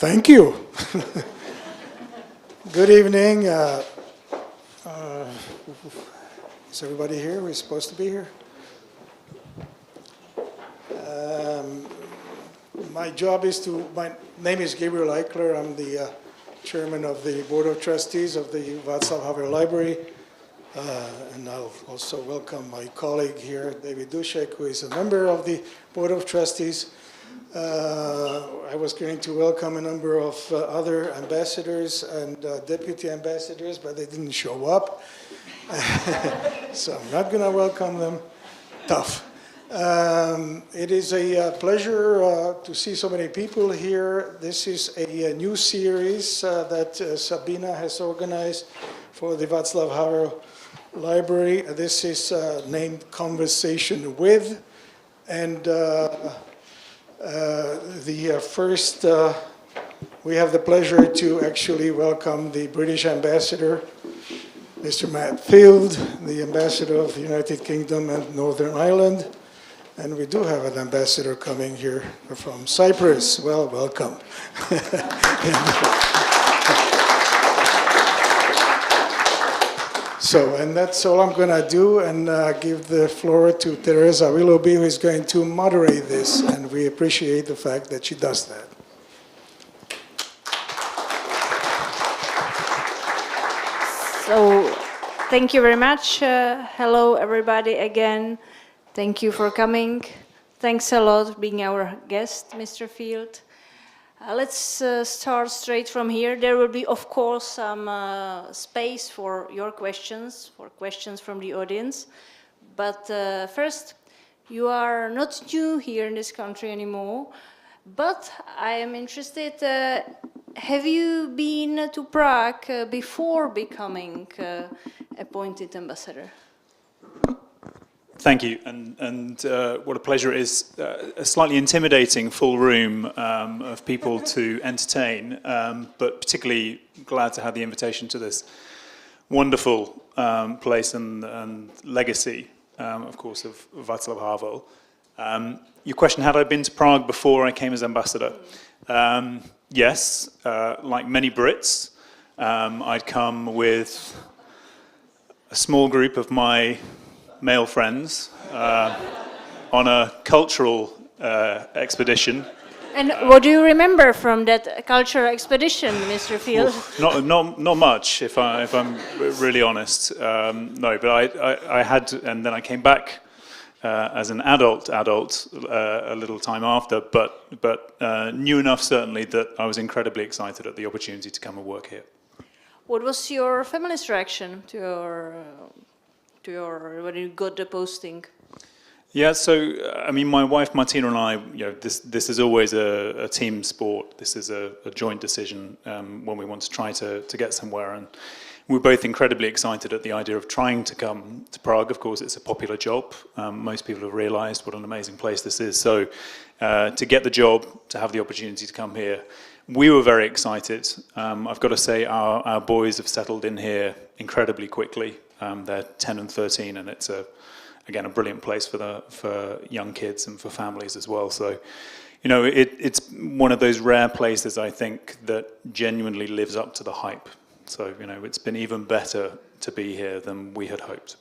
Thank you. Good evening. Is everybody here? We're supposed to be here? My name is Gabriel Eichler. I'm the chairman of the Board of Trustees of the Václava Havla Library. And I'll also welcome my colleague here, David Dušek, who is a member of the Board of Trustees. I was going to welcome a number of other ambassadors and deputy ambassadors, but they didn't show up. So I'm not going to welcome them. Tough. It is a pleasure to see so many people here. This is a new series that Sabina has organized for the Václav Havel Library. This is named Conversation With, and we have the pleasure to actually welcome the British ambassador, Mr. Matt Field, the ambassador of the United Kingdom and Northern Ireland. And we do have an ambassador coming here from Cyprus. Well, welcome. And that's all I'm going to do, and give the floor to Teresa Willoughby, who is going to moderate this, and we appreciate the fact that she does that. So, thank you very much. Hello, everybody, again. Thank you for coming. Thanks a lot for being our guest, Mr. Field. Let's start straight from here. There will be, of course, some space for your questions, from the audience. But first, you are not new here in this country anymore, but I am interested, have you been to Prague before becoming appointed ambassador? Thank you, and what a pleasure it is. A slightly intimidating full room of people to entertain, but particularly glad to have the invitation to this wonderful place and legacy, of course, of Václav Havel. Your question, had I been to Prague before I came as ambassador? Yes, like many Brits, I'd come with a small group of my male friends on a cultural expedition. And what do you remember from that cultural expedition, Mr. Field? Not much, if I'm really honest. No, but I had, and then I came back as an adult a little time after, but knew enough certainly that I was incredibly excited at the opportunity to come and work here. What was your family's reaction to when you got the posting? Yeah, so I mean, my wife Martina and I, this is always a team sport. This is a joint decision when we want to try to get somewhere, and we're both incredibly excited at the idea of trying to come to Prague. Of course, it's a popular job. Most people have realised what an amazing place this is. So to get the job, to have the opportunity to come here, we were very excited. I've got to say, our boys have settled in here incredibly quickly. They're 10 and 13, and it's again a brilliant place for young kids and for families as well. So, it's one of those rare places, I think, that genuinely lives up to the hype. So, it's been even better to be here than we had hoped.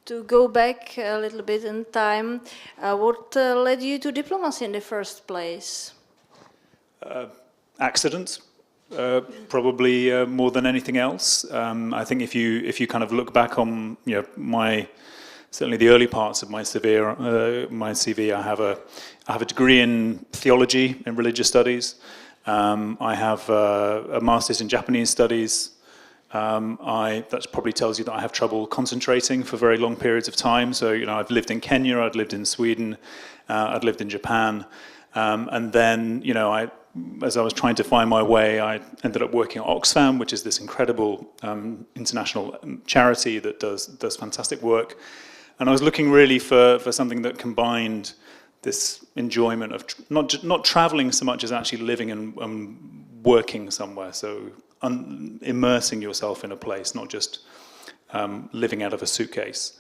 To go back a little bit in time, what led you to diplomacy in the first place? Accidents. Probably more than anything else. I think if you kind of look back on certainly the early parts of my CV, I have a degree in theology and religious studies. I have a master's in Japanese studies. That probably tells you that I have trouble concentrating for very long periods of time. So I've lived in Kenya, I'd lived in Sweden, I'd lived in Japan, and then as I was trying to find my way, I ended up working at Oxfam, which is this incredible international charity that does fantastic work. And I was looking really for something that combined this enjoyment of not traveling so much as actually living and working somewhere. So immersing yourself in a place, not just living out of a suitcase.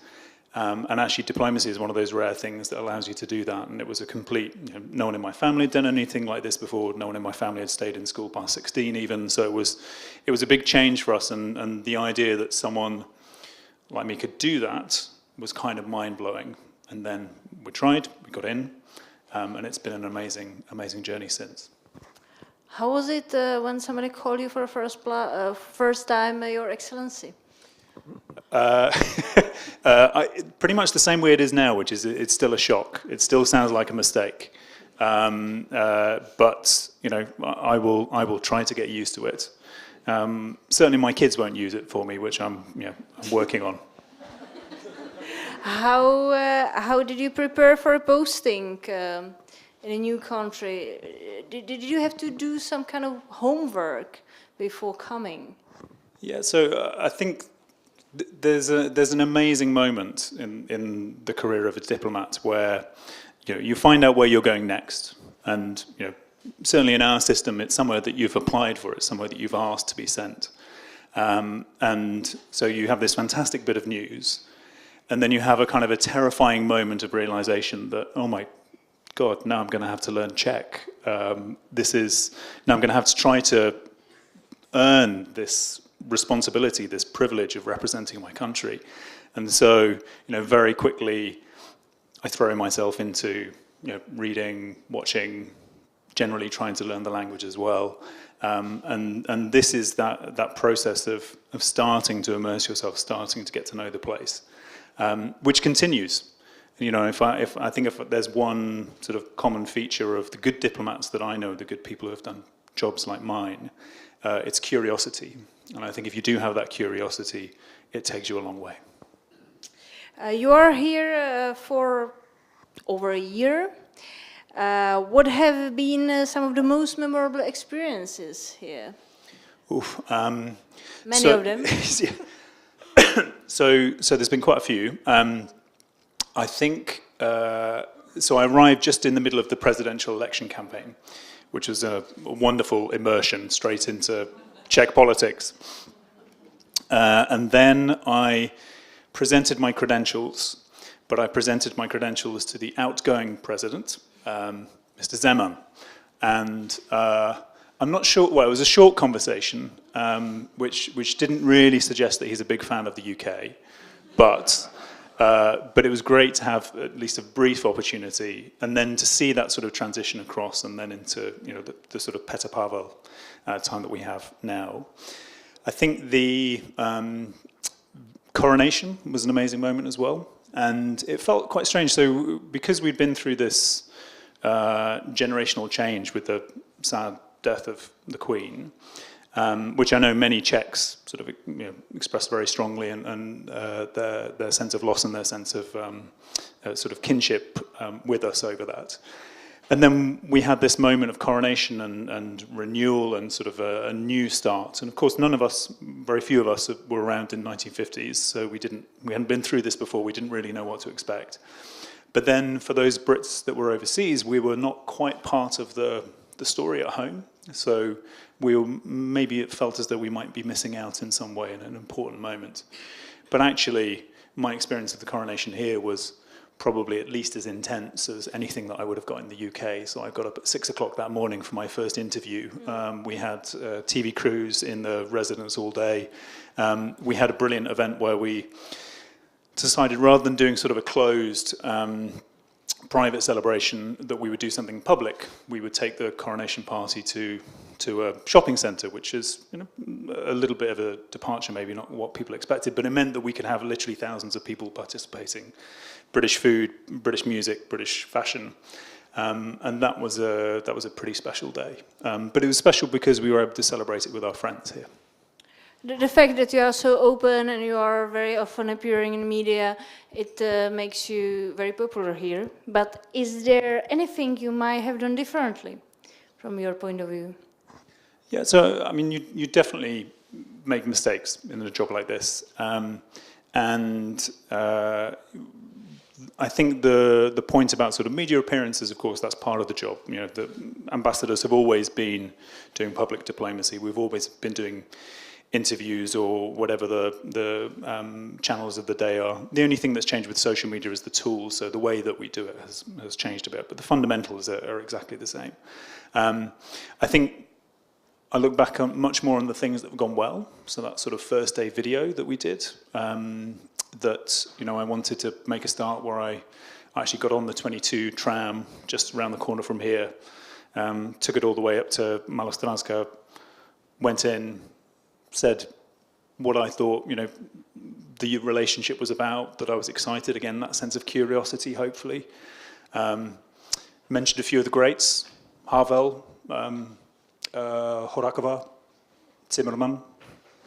And actually, diplomacy is one of those rare things that allows you to do that. And it was a complete, no one in my family had done anything like this before. No one in my family had stayed in school past 16 even. So it was a big change for us. And the idea that someone like me could do that was kind of mind-blowing. And then we tried, we got in, and it's been an amazing, amazing journey since. How was it when somebody called you for the first time, Your Excellency? Pretty much the same way it is now, which is it's still a shock. It still sounds like a mistake, but I will try to get used to it. Certainly, my kids won't use it for me, which I'm working on. How did you prepare for a posting in a new country? Did you have to do some kind of homework before coming? Yeah, so I think there's an amazing moment in the career of a diplomat where you find out where you're going next, and certainly in our system it's somewhere that you've applied for, it's somewhere that you've asked to be sent, and so you have this fantastic bit of news, and then you have a kind of a terrifying moment of realization that, oh my God, now I'm going to have to learn Czech. Now I'm going to have to try to earn this responsibility, this privilege of representing my country. And so, very quickly, I throw myself into, reading, watching, generally trying to learn the language as well. And this is that process of starting to immerse yourself, starting to get to know the place, which continues. If there's one sort of common feature of the good diplomats that I know, the good people who have done jobs like mine, it's curiosity. And I think if you do have that curiosity, it takes you a long way. You are here for over a year. What have been some of the most memorable experiences here? Oof, Many of them. So there's been quite a few. I think, so I arrived just in the middle of the presidential election campaign, which was a wonderful immersion straight into Czech politics. And then I presented my credentials, but I presented my credentials to the outgoing president, Mr. Zeman. And I'm not sure, well, it was a short conversation, which didn't really suggest that he's a big fan of the UK, but it was great to have at least a brief opportunity, and then to see that sort of transition across, and then into the sort of Petr Pavel time that we have now. I think the coronation was an amazing moment as well, and it felt quite strange. So because we'd been through this generational change with the sad death of the Queen, which I know many Czechs sort of expressed very strongly, and their sense of loss and their sense of sort of kinship with us over that. And then we had this moment of coronation and renewal and sort of a new start. And of course, none of us, very few of us, were around in the 1950s, so we hadn't been through this before. We didn't really know what to expect. But then for those Brits that were overseas, we were not quite part of the story at home. So maybe it felt as though we might be missing out in some way in an important moment. But actually, my experience of the coronation here was probably at least as intense as anything that I would have got in the UK. So I got up at 6 o'clock that morning for my first interview. We had TV crews in the residence all day. We had a brilliant event where we decided, rather than doing sort of a closed private celebration, that we would do something public. We would take the coronation party to a shopping centre, which is a little bit of a departure, maybe not what people expected, but it meant that we could have literally thousands of people participating. British food, British music, British fashion, and that was a pretty special day. But it was special because we were able to celebrate it with our friends here. The fact that you are so open and you are very often appearing in media, it makes you very popular here. But is there anything you might have done differently from your point of view? Yeah, so I mean, you definitely make mistakes in a job like this, and I think the point about sort of media appearances, of course, that's part of the job. The ambassadors have always been doing public diplomacy. We've always been doing interviews or whatever the channels of the day are. The only thing that's changed with social media is the tools, so the way that we do it has changed a bit, but the fundamentals are exactly the same. I think I look back on much more on the things that have gone well, so that sort of first day video that we did, that, you know, I wanted to make a start where I actually got on the 22 tram just around the corner from here, took it all the way up to Malostranska, went in, said what I thought, you know, the relationship was about, that I was excited, again, that sense of curiosity, hopefully. Mentioned a few of the greats, Havla, Horakova, Zimmermann.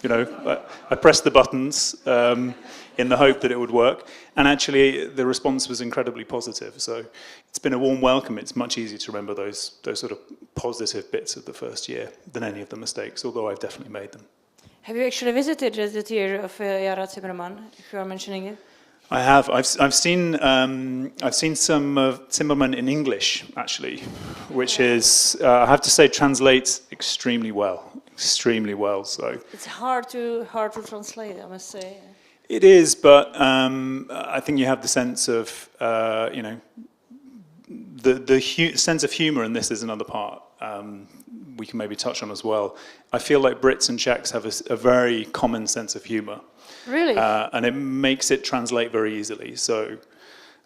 You know, I pressed the buttons in the hope that it would work, and actually the response was incredibly positive. So it's been a warm welcome. It's much easier to remember those sort of positive bits of the first year than any of the mistakes, although I've definitely made them. Have you actually visited the theater of Yara Zimmermann, if you are mentioning it? I have. I've seen some of Zimmermann in English, actually, which is, I have to say, translates extremely well. Extremely well. So it's hard to translate, I must say. It is, but I think you have the sense of, you know, the sense of humour, and this is another part we can maybe touch on as well. I feel like Brits and Czechs have a very common sense of humour. Really? And it makes it translate very easily. So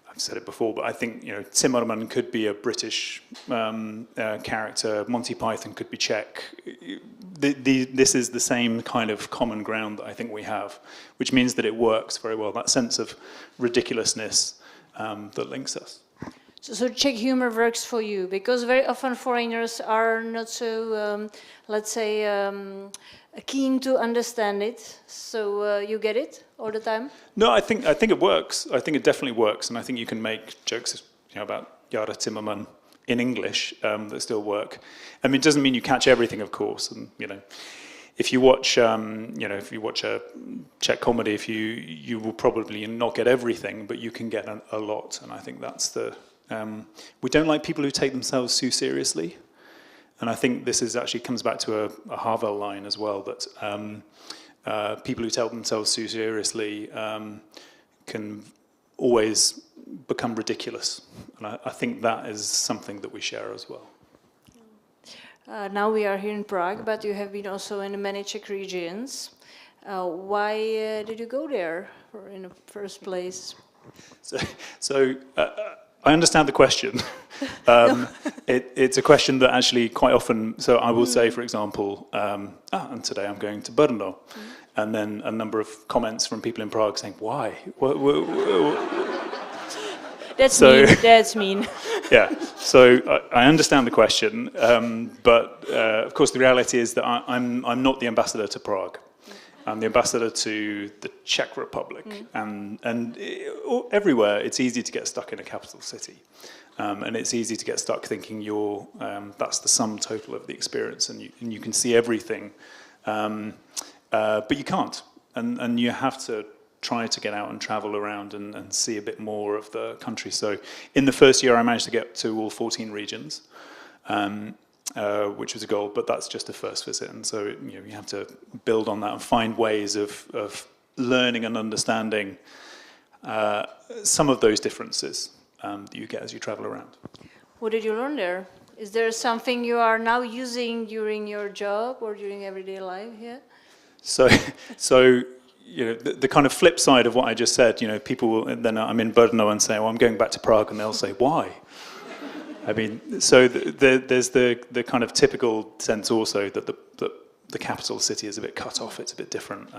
I've said it before, but I think, you know, Zimmermann could be a British character, Monty Python could be Czech. This is the same kind of common ground that I think we have, which means that it works very well, that sense of ridiculousness that links us. So Czech humor works for you, because very often foreigners are not so, let's say, keen to understand it. So you get it all the time? No, I think it works. I think it definitely works, and I think you can make jokes, you know, about Yara Zimmermann in English that still work. I mean, it doesn't mean you catch everything, of course, and you know, if you watch, you know, if you watch a Czech comedy, you will probably not get everything, but you can get a lot, and I think that's the. We don't like people who take themselves too seriously, and I think this is actually comes back to a Havla line as well, that people who take themselves too seriously can always become ridiculous, and I think that is something that we share as well. Now we are here in Prague, but you have been also in many Czech regions. Why did you go there in the first place? So I understand the question. It's a question that actually quite often, so I will say, for example, and today I'm going to Brno, and then a number of comments from people in Prague saying, why? That's mean, that's mean. Yeah, so I understand the question, but of course the reality is that I'm not the ambassador to Prague. I'm the ambassador to the Czech Republic, and everywhere it's easy to get stuck in a capital city, and it's easy to get stuck thinking that's the sum total of the experience, and you can see everything, but you can't, and you have to try to get out and travel around and see a bit more of the country. So in the first year I managed to get to all 14 regions. Which was a goal, but that's just a first visit, and so you know, you have to build on that and find ways of learning and understanding some of those differences that you get as you travel around. What did you learn there? Is there something you are now using during your job or during everyday life here? So you know, the kind of flip side of what I just said, you know, people will, then I'm in Brno and say, well, I'm going back to Prague, and they'll say, why? I mean, so there's the kind of typical sense also that the capital city is a bit cut off, it's a bit different,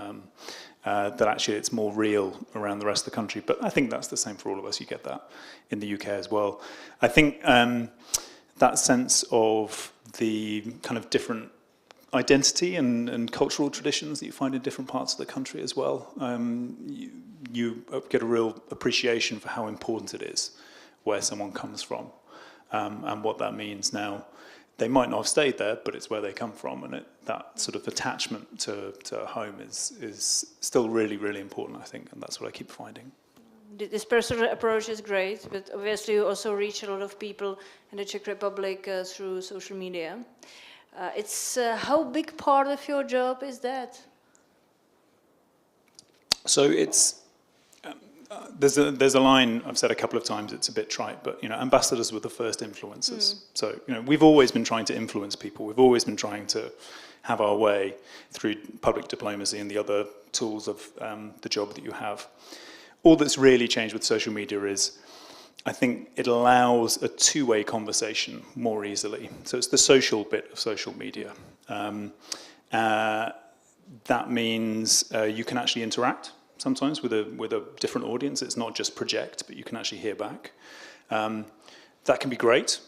that actually it's more real around the rest of the country. But I think that's the same for all of us. You get that in the UK as well. I think that sense of the kind of different identity and cultural traditions that you find in different parts of the country as well, you get a real appreciation for how important it is where someone comes from. And what that means now. They might not have stayed there, but it's where they come from, and that sort of attachment to home is still really, really important, I think, and that's what I keep finding. This personal approach is great, but obviously you also reach a lot of people in the Czech Republic through social media. How big part of your job is that? So it's there's a line I've said a couple of times. It's a bit trite, but ambassadors were the first influencers. So we've always been trying to influence people. We've always been trying to have our way through public diplomacy and the other tools of the job that you have. All that's really changed with social media is, I think it allows a two-way conversation more easily. So it's the social bit of social media. That means you can actually interact sometimes with a different audience. It's not just project, but you can actually hear back. That can be great.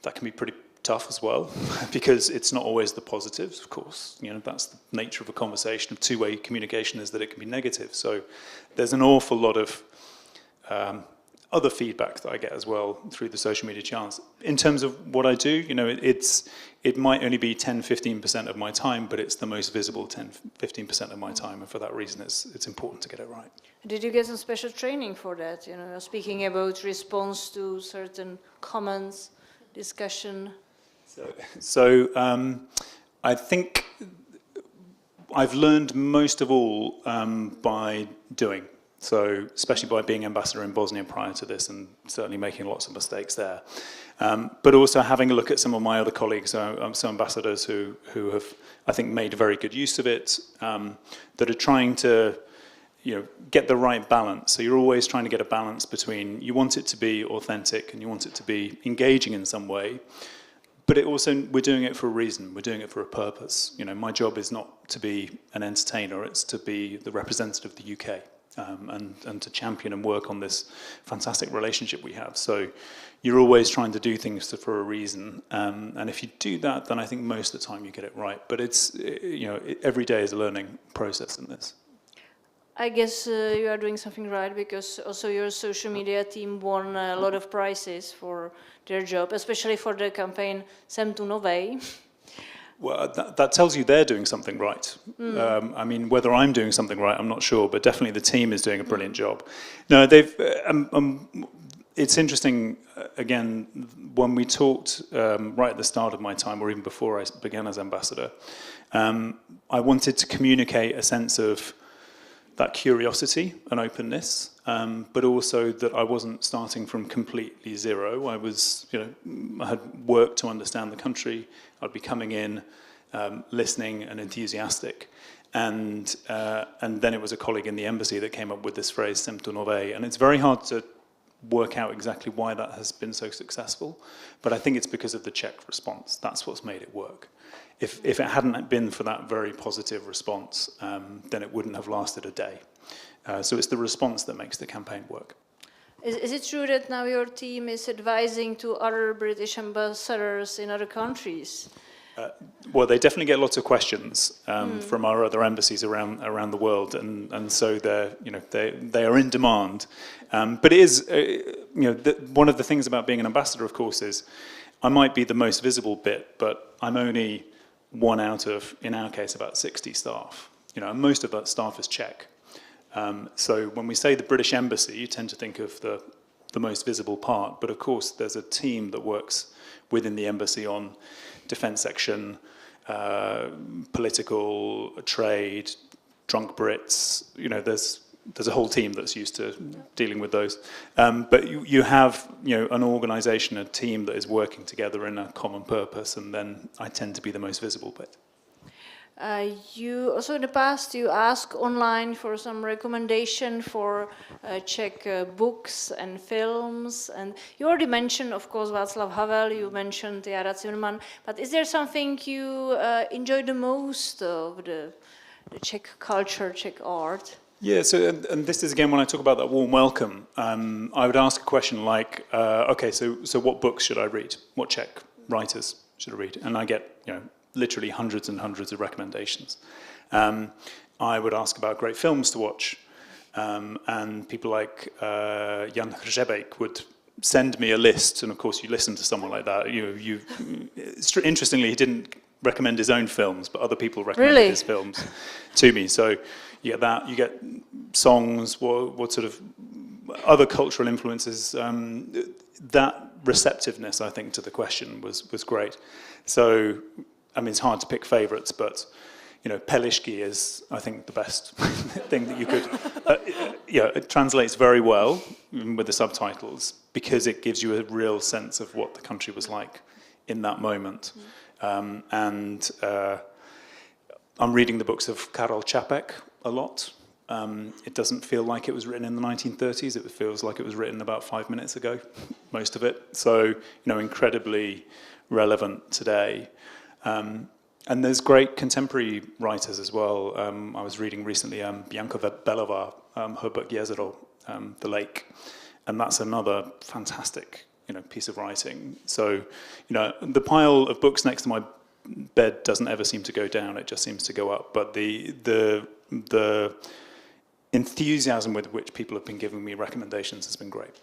That can be pretty tough as well, because it's not always the positives, of course. That's the nature of a conversation, of two-way communication, is that it can be negative. So there's an awful lot of other feedback that I get as well through the social media channels. In terms of what I do, it might only be 10-15% of my time, but it's the most visible 10-15% of my time, and for that reason it's important to get it right. Did you get some special training for that? Speaking about response to certain comments, discussion. So I think I've learned most of all by doing. So especially by being ambassador in Bosnia prior to this, and certainly making lots of mistakes there. But also having a look at some of my other colleagues, some ambassadors who have, I think, made very good use of it, that are trying to get the right balance. So you're always trying to get a balance between, you want it to be authentic and you want it to be engaging in some way, but we're doing it for a reason, we're doing it for a purpose. My job is not to be an entertainer, it's to be the representative of the UK. And to champion and work on this fantastic relationship we have. So you're always trying to do things for a reason, and if you do that, then I think most of the time you get it right. But it's every day is a learning process in this. I guess you are doing something right, because also your social media team won a lot of prizes for their job, especially for the campaign Sem tu novej. Well, that tells you they're doing something right. I mean, whether I'm doing something right, I'm not sure, but definitely the team is doing a brilliant job. No, they've. It's interesting. Again, when we talked right at the start of my time, or even before I began as ambassador, I wanted to communicate a sense of that curiosity and openness, but also that I wasn't starting from completely zero. I had worked to understand the country. I'd be coming in, listening and enthusiastic. And then it was a colleague in the embassy that came up with this phrase, Sem tu novej. And it's very hard to work out exactly why that has been so successful. But I think it's because of the Czech response. That's what's made it work. If it hadn't been for that very positive response, then it wouldn't have lasted a day. So it's the response that makes the campaign work. Is it true that now your team is advising to other British ambassadors in other countries? Well, they definitely get lots of questions from our other embassies around the world, and so they are in demand. But it is one of the things about being an ambassador, of course, is I might be the most visible bit, but I'm only one out of, in our case, about 60 staff. And most of that staff is Czech. So when we say the British Embassy, you tend to think of the most visible part, but of course there's a team that works within the embassy on defence section, political, trade, drunk Brits. There's a whole team that's used to dealing with those. But you have an organisation, a team that is working together in a common purpose, and then I tend to be the most visible bit. You also in the past you asked online for some recommendation for Czech books and films, and you already mentioned, of course, Václav Havel. You mentioned Jara Zimmerman, but is there something you enjoy the most of the Czech culture, Czech art? Yeah, so and this is again when I talk about that warm welcome. I would ask a question like, okay, so what books should I read? What Czech writers should I read? And I get literally hundreds and hundreds of recommendations. I would ask about great films to watch, and people like Jan Hřebejk would send me a list, and of course you listen to someone like that. Interestingly, he didn't recommend his own films, but other people recommended his films to me. So you get that, you get songs, what sort of other cultural influences. That receptiveness, I think, to the question was great. So, I mean, it's hard to pick favourites, but Pelishki is, I think, the best thing that you could. It translates very well with the subtitles because it gives you a real sense of what the country was like in that moment. And I'm reading the books of Karel Čapek a lot. It doesn't feel like it was written in the 1930s. It feels like it was written about 5 minutes ago, most of it. So, incredibly relevant today. And there's great contemporary writers as well. I was reading recently Bianca Belova, her book Jezero, The Lake. And that's another fantastic, piece of writing. So, the pile of books next to my bed doesn't ever seem to go down. It just seems to go up. But the enthusiasm with which people have been giving me recommendations has been great.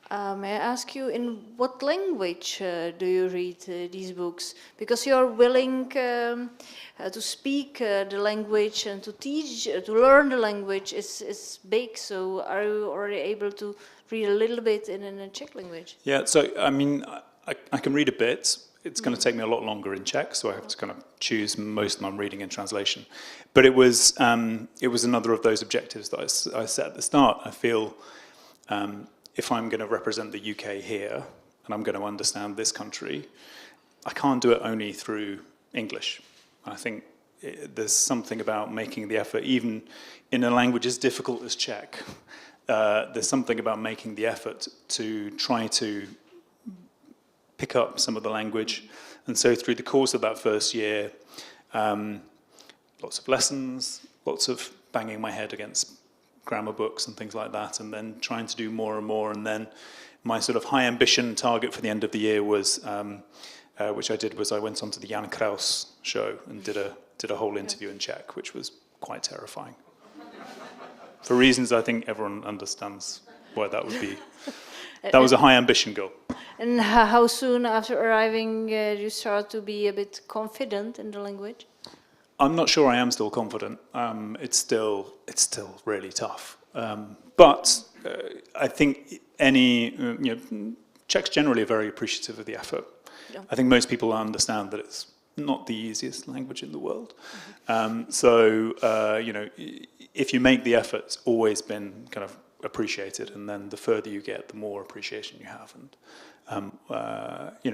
May I ask you, in what language do you read these books? Because you're willing to speak the language and to teach, to learn the language is big. So are you already able to read a little bit in a Czech language? Yeah, so I can read a bit. It's going to take me a lot longer in Czech, so I have to kind of choose most of my reading in translation. But it was another of those objectives that I set at the start. I feel if I'm going to represent the UK here and I'm going to understand this country, I can't do it only through English. I think there's something about making the effort, even in a language as difficult as Czech. There's something about making the effort to try to pick up some of the language. And so through the course of that first year, lots of lessons, lots of banging my head against grammar books and things like that, and then trying to do more and more. And then my sort of high ambition target for the end of the year was, which I did, was I went on to the Jan Kraus show and did a whole interview in Czech, which was quite terrifying. For reasons I think everyone understands why that would be. That was a high ambition goal. And how soon after arriving you start to be a bit confident in the language? I'm not sure I am still confident. It's still really tough. But I think Czechs generally are very appreciative of the effort. Yeah. I think most people understand that it's not the easiest language in the world. So if you make the effort, it's always been kind of appreciated, and then the further you get, the more appreciation you have. And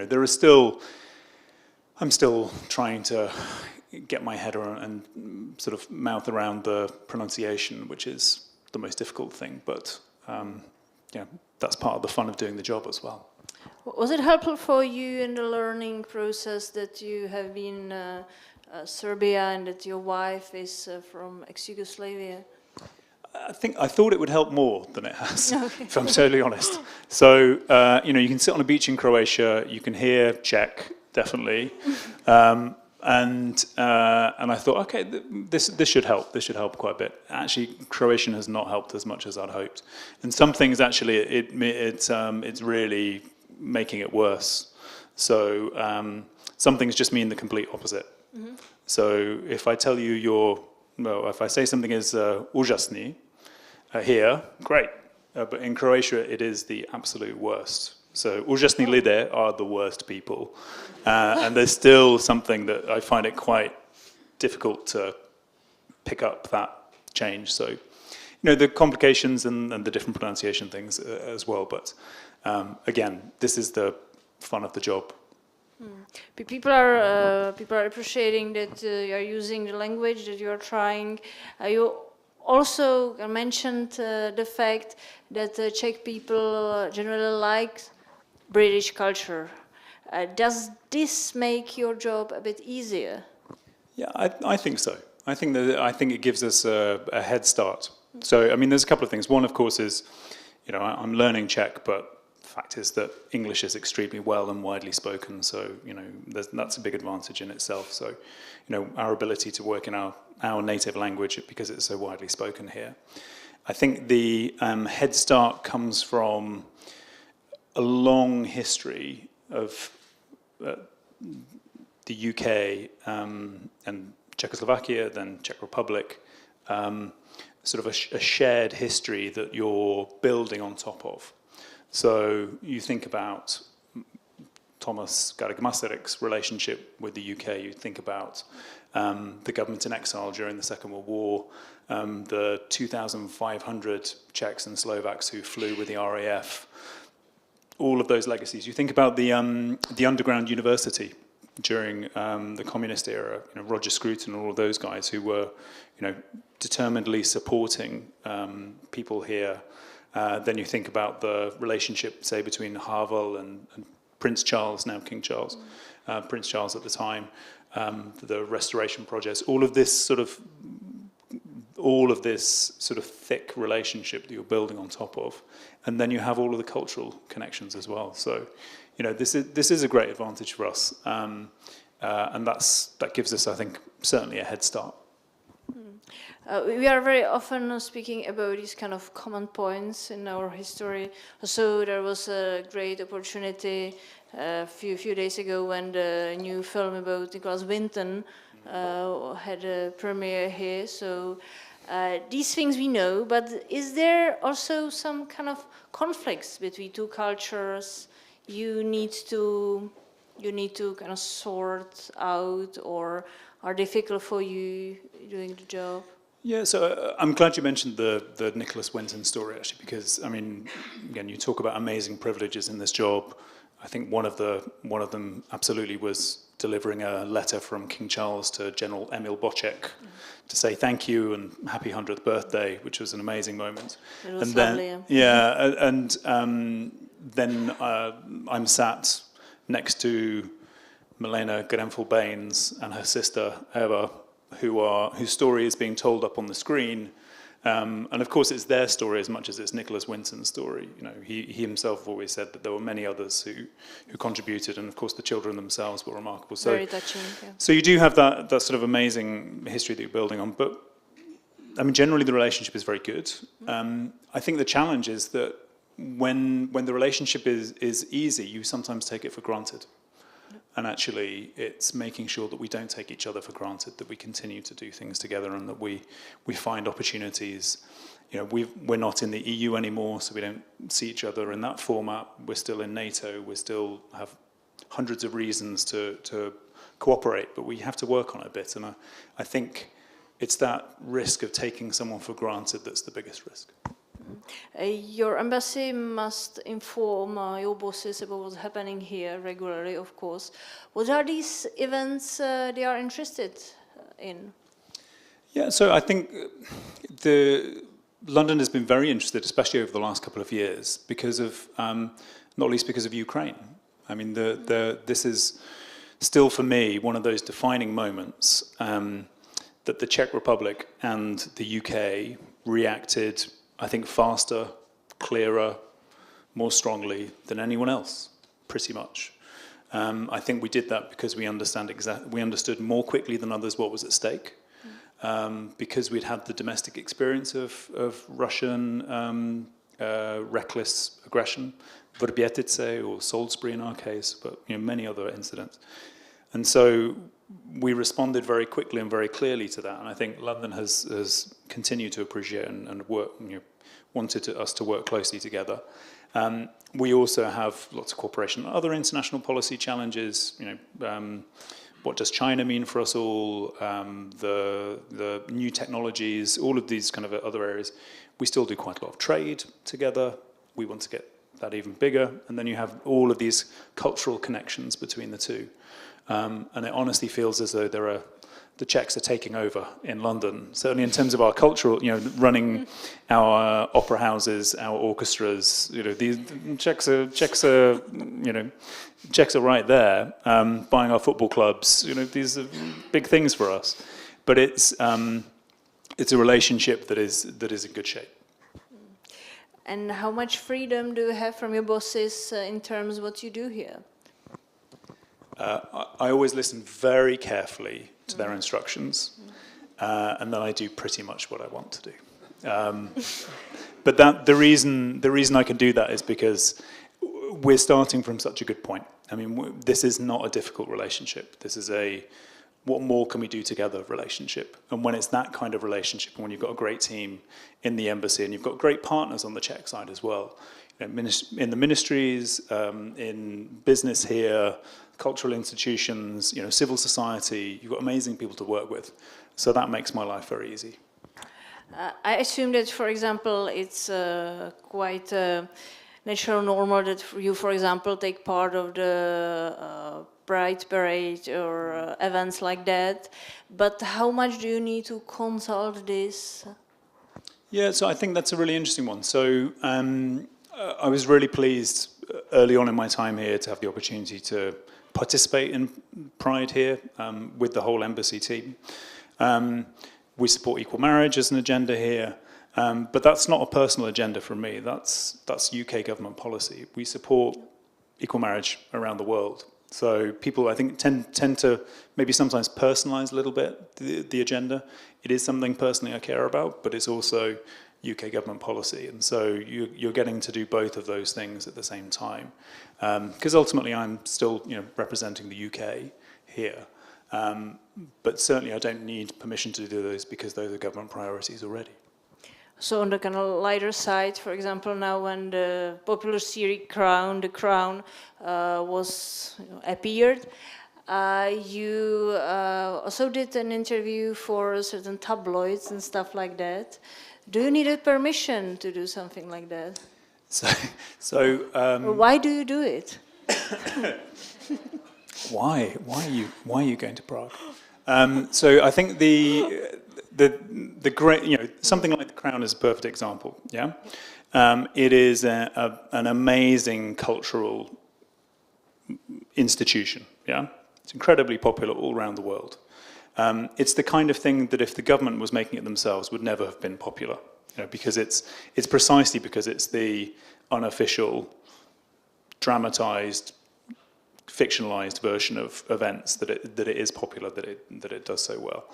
there is still, I'm still trying to get my head around and sort of mouth around the pronunciation, which is the most difficult thing. But that's part of the fun of doing the job as well. Was it helpful for you in the learning process that you have been Serbia and that your wife is from ex-Yugoslavia? I thought it would help more than it has, if I'm totally honest. So, you can sit on a beach in Croatia, you can hear Czech, definitely. And I thought, okay, this should help. This should help quite a bit. Actually, Croatian has not helped as much as I'd hoped. And some things, actually, it's really making it worse. So some things just mean the complete opposite. Mm-hmm. So if I tell you if I say something is úžasný here, great. But in Croatia, it is the absolute worst. So úžasní lidé are the worst people. And there's still something that I find it quite difficult to pick up that change. So, the complications and the different pronunciation things as well. But again, this is the fun of the job. People are appreciating that you are using the language, that you are trying. You also mentioned the fact that Czech people generally like British culture. Does this make your job a bit easier? Yeah, I think so. I think it gives us a head start. So, there's a couple of things. One, of course, is, I'm learning Czech, but the fact is that English is extremely well and widely spoken. So, that's a big advantage in itself. So, our ability to work in our native language because it's so widely spoken here. I think the head start comes from a long history of the UK and Czechoslovakia, then Czech Republic, sort of a shared history that you're building on top of. So you think about Thomas Garrigue-Masaryk's relationship with the UK. You think about the government in exile during the Second World War, the 2,500 Czechs and Slovaks who flew with the RAF, all of those legacies. You think about the underground university during the communist era, Roger Scruton and all of those guys who were, determinedly supporting people here. Then you think about the relationship, say, between Havla and Prince Charles, now King Charles, Prince Charles at the time, the restoration projects, all of this sort of thick relationship that you're building on top of, and then you have all of the cultural connections as well. So, this is a great advantage for us, and that gives us, I think, certainly a head start. We are very often speaking about these kind of common points in our history. So there was a great opportunity a few days ago when the new film about Nicholas Winton had a premiere here. So these things we know, but is there also some kind of conflicts between two cultures you need to kind of sort out, or are difficult for you doing the job? Yeah, so I'm glad you mentioned the Nicholas Winton story, actually, because, again, you talk about amazing privileges in this job. I think one of them absolutely was delivering a letter from King Charles to General Emil Boček to say thank you and happy 100th birthday, which was an amazing moment. It was lovely. Then I'm sat next to Milena Grenfell-Baines and her sister Eva, whose story is being told up on the screen, and of course it's their story as much as it's Nicholas Winton's story. He himself always said that there were many others who contributed, and of course the children themselves were remarkable. So, very touching. Yeah. So you do have that sort of amazing history that you're building on, but generally the relationship is very good. I think the challenge is that when the relationship is easy, you sometimes take it for granted. And actually, it's making sure that we don't take each other for granted, that we continue to do things together, and that we find opportunities. We're not in the EU anymore, so we don't see each other in that format. We're still in NATO. We still have hundreds of reasons to cooperate, but we have to work on it a bit. And I think it's that risk of taking someone for granted that's the biggest risk. Your embassy must inform your bosses about what's happening here regularly, of course. What are these events they are interested in? Yeah, so I think London has been very interested, especially over the last couple of years, because of, not least because of Ukraine. This is still, for me, one of those defining moments that the Czech Republic and the UK reacted, I think, faster, clearer, more strongly than anyone else, pretty much. I think we did that because we understood more quickly than others what was at stake, because we'd had the domestic experience of Russian reckless aggression, Vrbětice or Salisbury in our case, but many other incidents. And so we responded very quickly and very clearly to that, and I think London has continued to appreciate and work, wanted us to work closely together. We also have lots of cooperation on other international policy challenges. What does China mean for us all? The new technologies, all of these kind of other areas. We still do quite a lot of trade together. We want to get that even bigger, and then you have all of these cultural connections between the two. And it honestly feels as though the Czechs are taking over in London, certainly in terms of our cultural, running our opera houses, our orchestras. The Czechs are right there, buying our football clubs. These are big things for us, but it's a relationship that is in good shape. And how much freedom do you have from your bosses in terms of what you do here? I always listen very carefully to their instructions, and then I do pretty much what I want to do. But the reason I can do that is because we're starting from such a good point. This is not a difficult relationship. This is a what more can we do together relationship. And when it's that kind of relationship, when you've got a great team in the embassy and you've got great partners on the Czech side as well, in the ministries, in business here, cultural institutions, civil society. You've got amazing people to work with. So that makes my life very easy. I assume that, for example, it's quite natural, normal that you, for example, take part of the Pride Parade or events like that. But how much do you need to consult this? Yeah, so I think that's a really interesting one. So I was really pleased early on in my time here to have the opportunity to participate in Pride here with the whole embassy team. We support equal marriage as an agenda here, but that's not a personal agenda for me. That's UK government policy. We support equal marriage around the world. So people, I think, tend to maybe sometimes personalise a little bit the agenda. It is something personally I care about, but it's also UK government policy. And so you're getting to do both of those things at the same time. Because ultimately I'm still representing the UK here. But certainly I don't need permission to do those because those are government priorities already. So on the kind of lighter side, for example, now when the popular series Crown, The Crown, appeared, you also did an interview for certain tabloids and stuff like that. Do you need a permission to do something like that? Or why do you do it? Why are you going to Prague? So I think the great, something like the Crown is a perfect example. Yeah, it is an amazing cultural institution. Yeah, it's incredibly popular all around the world. It's the kind of thing that if the government was making it themselves would never have been popular. Because it's precisely because it's the unofficial, dramatized, fictionalized version of events that it is popular, that it does so well.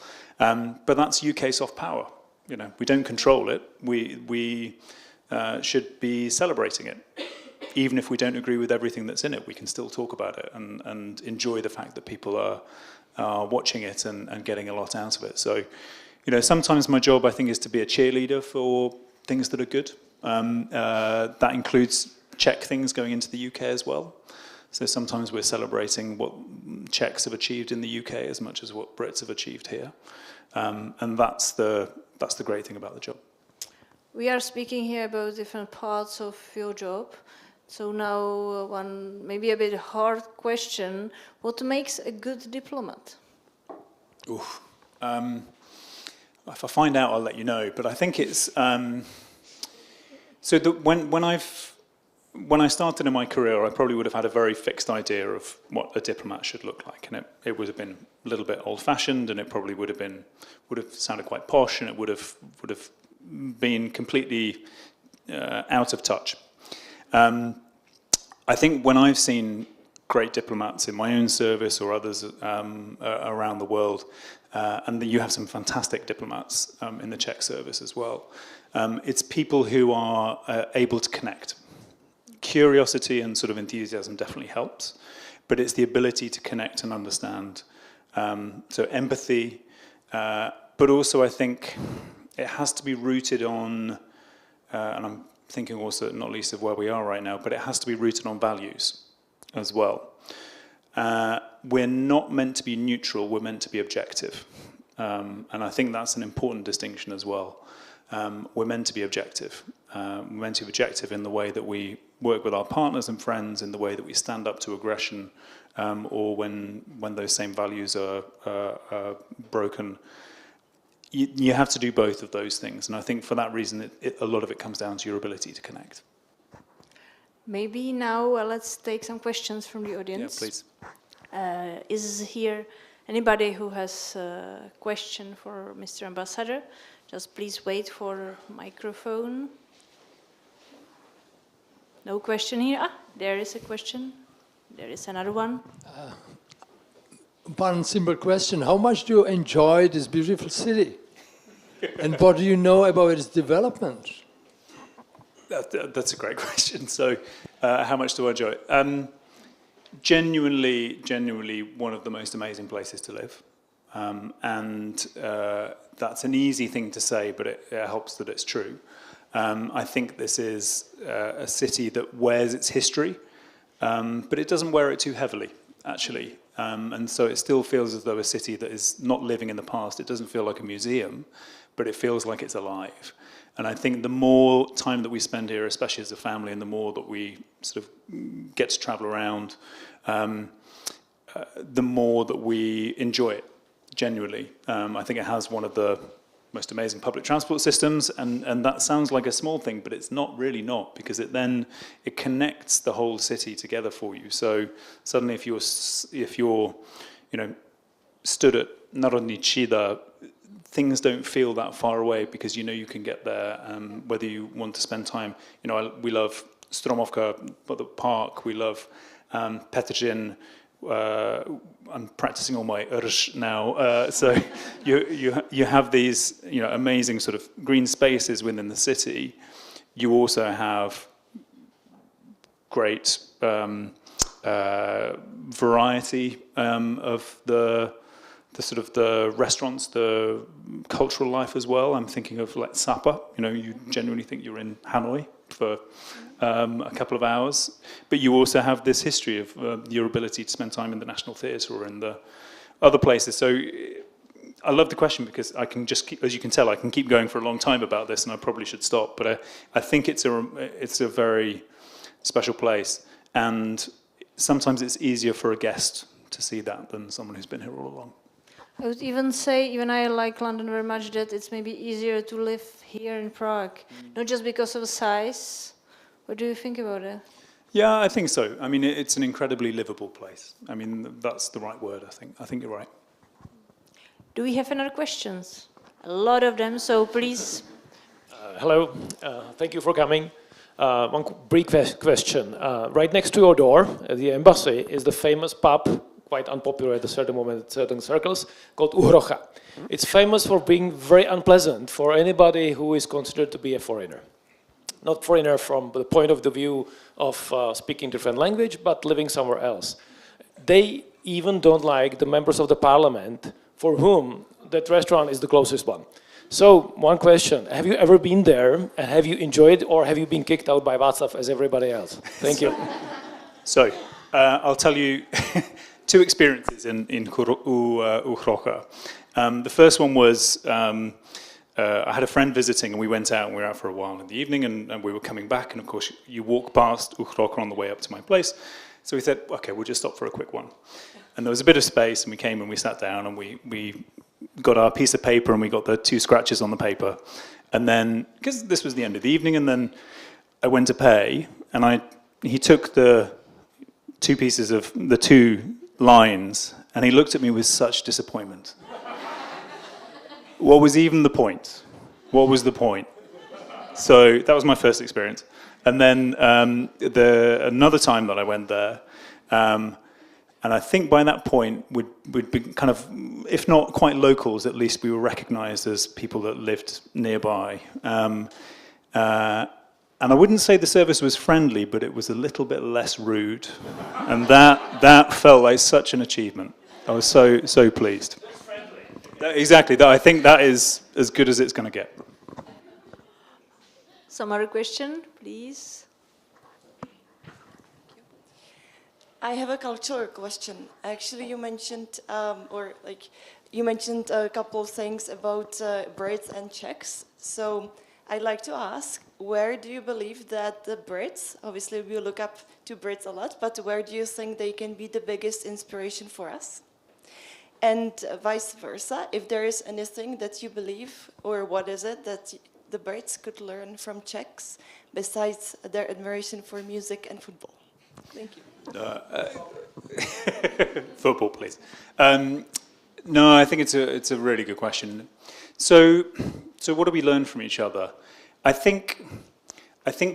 But that's UK soft power. We don't control it. We should be celebrating it. Even if we don't agree with everything that's in it, we can still talk about it and enjoy the fact that people are watching it and getting a lot out of it. So, sometimes my job, I think, is to be a cheerleader for things that are good. That includes Czech things going into the UK as well. So sometimes we're celebrating what Czechs have achieved in the UK as much as what Brits have achieved here. And that's the great thing about the job. We are speaking here about different parts of your job. So now one maybe a bit hard question. What makes a good diplomat? Oof. If I find out, I'll let you know. But I think it's... When I started in my career, I probably would have had a very fixed idea of what a diplomat should look like, and it would have been a little bit old-fashioned, and it probably would have sounded quite posh, and it would have been completely out of touch. I think when I've seen great diplomats in my own service or others around the world, and you have some fantastic diplomats in the Czech service as well, it's people who are able to connect. Curiosity and sort of enthusiasm definitely helps, but it's the ability to connect and understand. So empathy, but also I think it has to be rooted on, and I'm thinking also not least of where we are right now, but it has to be rooted on values as well. We're not meant to be neutral, we're meant to be objective. And I think that's an important distinction as well. We're meant to be objective. We're meant to be objective in the way that we work with our partners and friends, in the way that we stand up to aggression, or when those same values are broken. You have to do both of those things, and I think for that reason, a lot of it comes down to your ability to connect. Maybe now let's take some questions from the audience. Yeah, please. Is here anybody who has a question for Mr. Ambassador? Just please wait for microphone. No question here. Ah, there is a question. There is another one. One simple question. How much do you enjoy this beautiful city? And what do you know about its development? That's a great question. So, how much do I enjoy it? Genuinely one of the most amazing places to live. And that's an easy thing to say, but it helps that it's true. I think this is a city that wears its history, but it doesn't wear it too heavily, actually. And so it still feels as though a city that is not living in the past. It doesn't feel like a museum, but it feels like it's alive. And I think the more time that we spend here, especially as a family, and the more that we sort of get to travel around, the more that we enjoy it, genuinely. I think it has one of the most amazing public transport systems, and that sounds like a small thing, but it's not really not, because it connects the whole city together for you. So suddenly, if you're stood at Narodni Chida, things don't feel that far away because you know you can get there. Whether you want to spend time, we love Stromovka, the park. We love Petržin. I'm practicing all my Rsh now. So you have these amazing sort of green spaces within the city. You also have great variety of the sort of the restaurants, the cultural life as well. I'm thinking of like Sapa. You genuinely think you're in Hanoi for a couple of hours, but you also have this history of your ability to spend time in the National Theatre or in the other places. So I love the question because I can just keep, as you can tell, I can keep going for a long time about this, and I probably should stop. But I think it's a very special place, and sometimes it's easier for a guest to see that than someone who's been here all along. I would even say, even I like London very much, that it's maybe easier to live here in Prague, not just because of size. What do you think about it? Yeah, I think so. I mean, it's an incredibly livable place. I mean, that's the right word, I think. I think you're right. Do we have any other questions? A lot of them, so please. Hello, thank you for coming. One brief question. Right next to your door at the embassy is the famous pub, quite unpopular at a certain moment in certain circles, called Uhrocha. It's famous for being very unpleasant for anybody who is considered to be a foreigner. Not foreigner from the point of the view of speaking different language, but living somewhere else. They even don't like the members of the parliament for whom that restaurant is the closest one. So, one question, have you ever been there and have you enjoyed, or have you been kicked out by Václav as everybody else? Thank you. So, I'll tell you two experiences in Uhrocha. The first one was, I had a friend visiting and we went out and we were out for a while in the evening and we were coming back, and of course you walk past Uhrocha on the way up to my place. So we said, okay, we'll just stop for a quick one. And there was a bit of space and we came and we sat down and we got our piece of paper and we got the 2 scratches on the paper. And then, because this was the end of the evening, and then I went to pay and he took the 2 pieces of the 2 lines and he looked at me with such disappointment. What was even the point? What was the point? So that was my first experience. And then another time that I went there, and I think by that point we'd be kind of, if not quite locals, at least we were recognized as people that lived nearby. And I wouldn't say the service was friendly, but it was a little bit less rude. And that felt like such an achievement. I was so pleased. Exactly. I think that is as good as it's going to get. Some other question, please. I have a cultural question. Actually, you mentioned, you mentioned a couple of things about Brits and Czechs. So I'd like to ask, where do you believe that the Brits, obviously we look up to Brits a lot, but where do you think they can be the biggest inspiration for us? And vice versa, if there is anything that you believe, or what is it that the Brits could learn from Czechs besides their admiration for music and football? Thank you. Football, please. No, I think it's a really good question. So what do we learn from each other? I think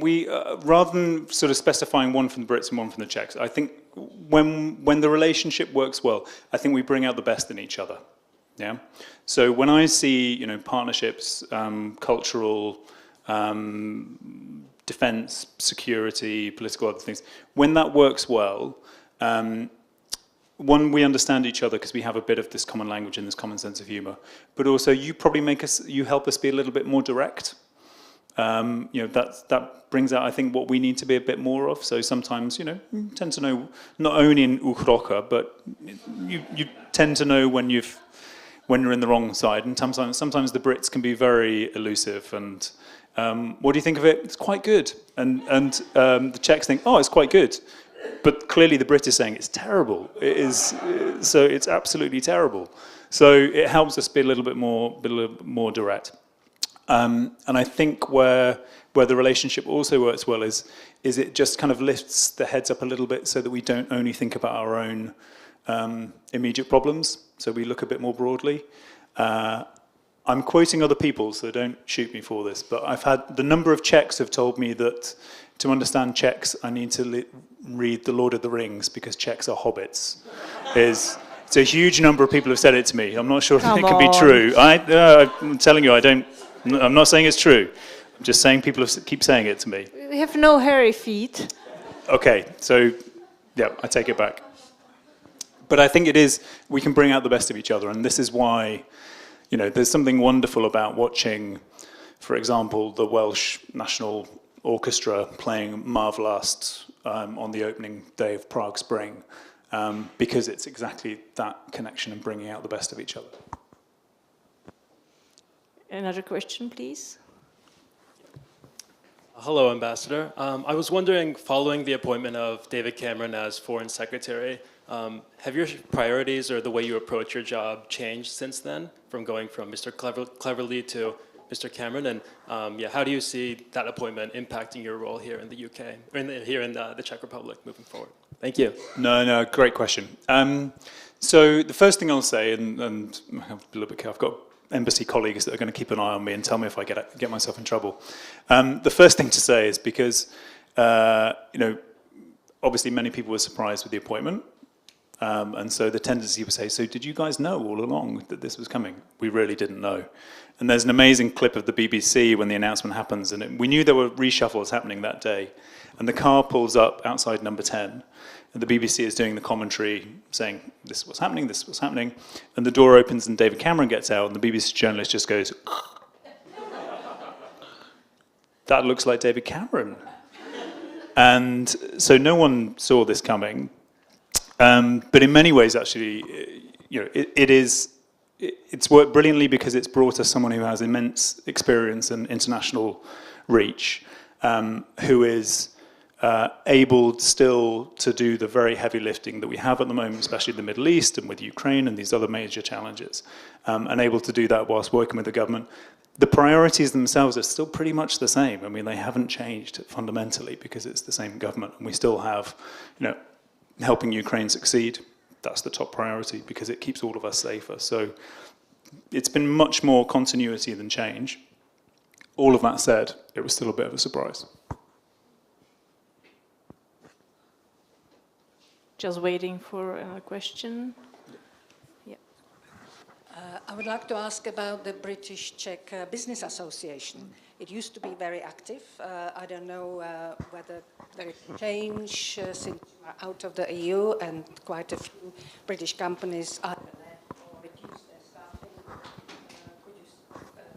we rather than sort of specifying one from the Brits and one from the Czechs, I think when the relationship works well, I think we bring out the best in each other. Yeah. So when I see partnerships, cultural. Defense, security, political other things. When that works well, one, we understand each other because we have a bit of this common language and this common sense of humor. But also, you probably you help us be a little bit more direct. that brings out, I think, what we need to be a bit more of. So sometimes, you tend to know, not only in Ukroka, but you tend to know when you're in the wrong side. And sometimes the Brits can be very elusive. And what do you think of it? It's quite good. And the Czechs think, oh, it's quite good. But clearly the Brit is saying it's terrible. It is, so it's absolutely terrible. So it helps us be a little bit more direct. And I think where the relationship also works well is it just kind of lifts the heads up a little bit so that we don't only think about our own immediate problems. So we look a bit more broadly. I'm quoting other people, so don't shoot me for this, but I've had the number of Czechs have told me that to understand Czechs, I need to read The Lord of the Rings because Czechs are hobbits. It's a huge number of people have said it to me. I'm not sure if it can be true. I'm telling you, I'm not saying it's true. I'm just saying people keep saying it to me. We have no hairy feet. Okay, so yeah, I take it back. But I think we can bring out the best of each other, and this is why, there's something wonderful about watching, for example, the Welsh National Orchestra playing Marvelast on the opening day of Prague Spring, because it's exactly that connection and bringing out the best of each other. Another question, please. Hello, Ambassador. I was wondering, following the appointment of David Cameron as Foreign Secretary, have your priorities or the way you approach your job changed since then, from going from Mr. Cleverly to Mr. Cameron? And how do you see that appointment impacting your role here in the UK, or here in the Czech Republic moving forward? Thank you. No, great question. So the first thing I'll say, and I have to be a little bit careful, I've got embassy colleagues that are going to keep an eye on me and tell me if I get myself in trouble. The first thing to say is because, obviously many people were surprised with the appointment. And so the tendency would say, so did you guys know all along that this was coming? We really didn't know. And there's an amazing clip of the BBC when the announcement happens, and we knew there were reshuffles happening that day. And the car pulls up outside number 10, and the BBC is doing the commentary saying, this is what's happening, this is what's happening. And the door opens and David Cameron gets out, and the BBC journalist just goes, that looks like David Cameron. And so no one saw this coming. But in many ways, actually, it's worked brilliantly because it's brought us someone who has immense experience and international reach, who is able still to do the very heavy lifting that we have at the moment, especially in the Middle East and with Ukraine and these other major challenges, and able to do that whilst working with the government. The priorities themselves are still pretty much the same. I mean, they haven't changed fundamentally because it's the same government, and we still have, helping Ukraine succeed. That's the top priority because it keeps all of us safer. So it's been much more continuity than change. All of that said, it was still a bit of a surprise. Just waiting for a question. Yeah. I would like to ask about the British-Czech Business Association. It used to be very active. I don't know whether there is change since we are out of the EU, and quite a few British companies either left or reduced their staffing. Could you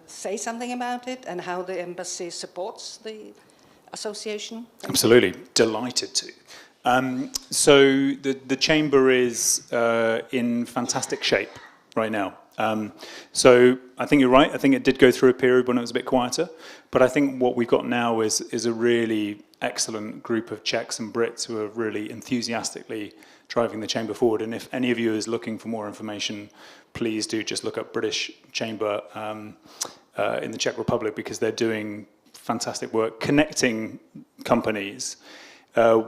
say something about it and how the embassy supports the association? Absolutely, delighted to. So the chamber is in fantastic shape right now. So I think you're right. I think it did go through a period when it was a bit quieter, but I think what we've got now is a really excellent group of Czechs and Brits who are really enthusiastically driving the chamber forward. And if any of you is looking for more information, please do just look up British Chamber in the Czech Republic, because they're doing fantastic work connecting companies.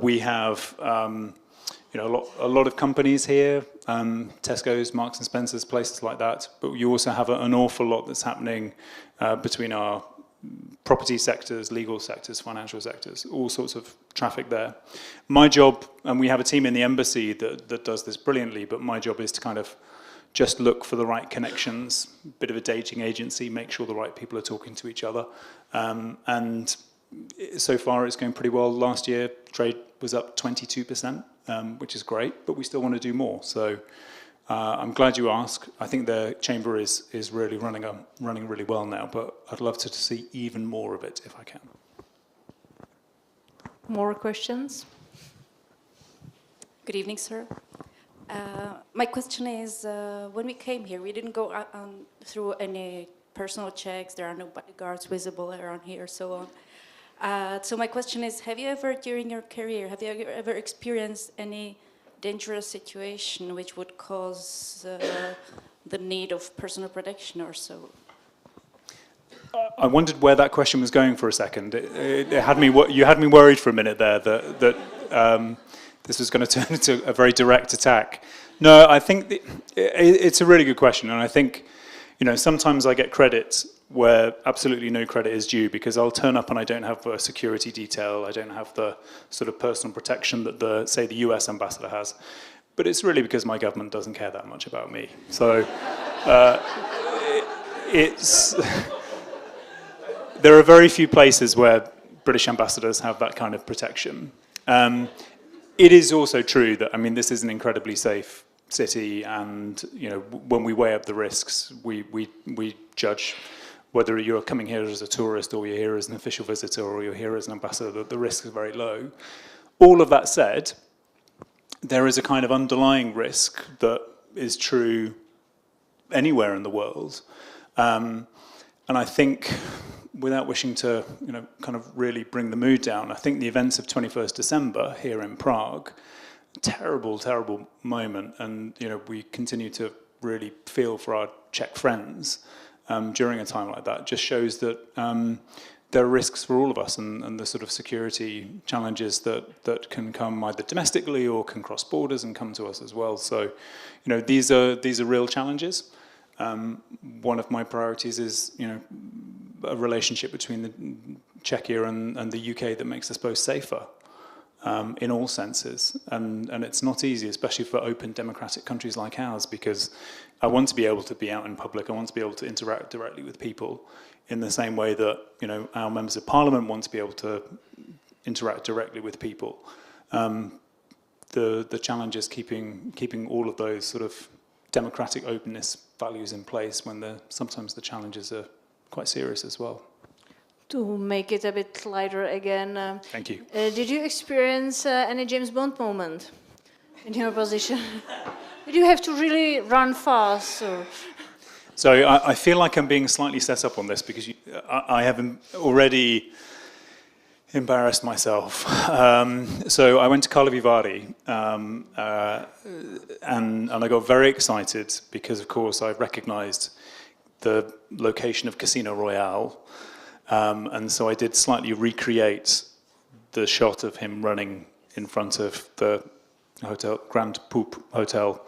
We have a lot of companies here, Tesco's, Marks and Spencer's, places like that. But you also have an awful lot that's happening between our property sectors, legal sectors, financial sectors, all sorts of traffic there. My job, and we have a team in the embassy that does this brilliantly, but my job is to kind of just look for the right connections, bit of a dating agency, make sure the right people are talking to each other. And so far it's going pretty well. Last year, trade was up 22%, which is great, but we still want to do more. So I'm glad you asked. I think the chamber is really running really well now, but I'd love to see even more of it if I can. More questions? Good evening, sir. My question is, when we came here, we didn't go through any personal checks. There are no bodyguards visible around here, so on. So my question is, have you ever, during your career, have you ever experienced any dangerous situation which would cause the need of personal protection or so? I wondered where that question was going for a second. It had me. You had me worried for a minute there that this was going to turn into a very direct attack. No, I think it's a really good question, and I think, you know, sometimes I get credit where absolutely no credit is due, because I'll turn up and I don't have a security detail, I don't have the sort of personal protection that say the US ambassador has, but it's really because my government doesn't care that much about me. So there are very few places where British ambassadors have that kind of protection. It is also true that, I mean, this is an incredibly safe city, and, you know, when we weigh up the risks, we judge whether you're coming here as a tourist or you're here as an official visitor or you're here as an ambassador, the risks are very low. All of that said, there is a kind of underlying risk that is true anywhere in the world. And I think, without wishing to, you know, kind of really bring the mood down, I think the events of 21st December here in Prague, terrible, terrible moment, and, you know, we continue to really feel for our Czech friends during a time like that, just shows that there are risks for all of us, and the sort of security challenges that can come either domestically or can cross borders and come to us as well. So, you know, these are real challenges. One of my priorities is, you know, a relationship between the Czechia and the UK that makes us both safer in all senses. And it's not easy, especially for open democratic countries like ours, because I want to be able to be out in public. I want to be able to interact directly with people in the same way that, you know, our members of parliament want to be able to interact directly with people. The challenge is keeping all of those sort of democratic openness values in place when sometimes the challenges are quite serious as well. To make it a bit lighter again, thank you. Did you experience any James Bond moment in your position? Did you have to really run fast? Or? So I feel like I'm being slightly set up on this because I have already embarrassed myself. So I went to Karlovy Vary and I got very excited because, of course, I recognised the location of Casino Royale. And so I did slightly recreate the shot of him running in front of the hotel, Grand Poop Hotel.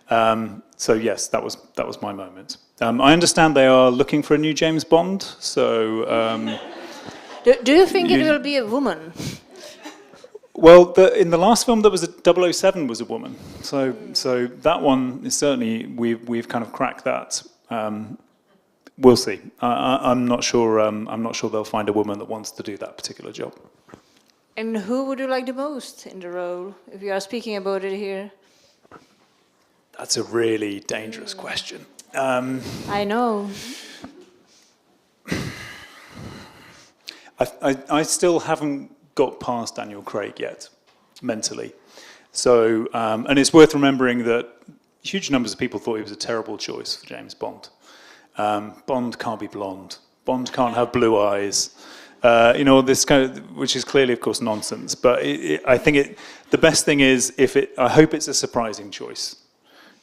So yes, that was my moment. I understand they are looking for a new James Bond. So do you think it will be a woman? Well, in the last film, there was a 007 was a woman. So that one is certainly we've kind of cracked that. We'll see. I'm not sure. I'm not sure they'll find a woman that wants to do that particular job. And who would you like the most in the role, if you are speaking about it here? That's a really dangerous question. I know. I still haven't got past Daniel Craig yet, mentally. So, and it's worth remembering that huge numbers of people thought he was a terrible choice for James Bond. Bond can't be blonde. Bond can't have blue eyes. You know, this kind of, which is clearly, of course, nonsense. But I think the best thing is I hope it's a surprising choice,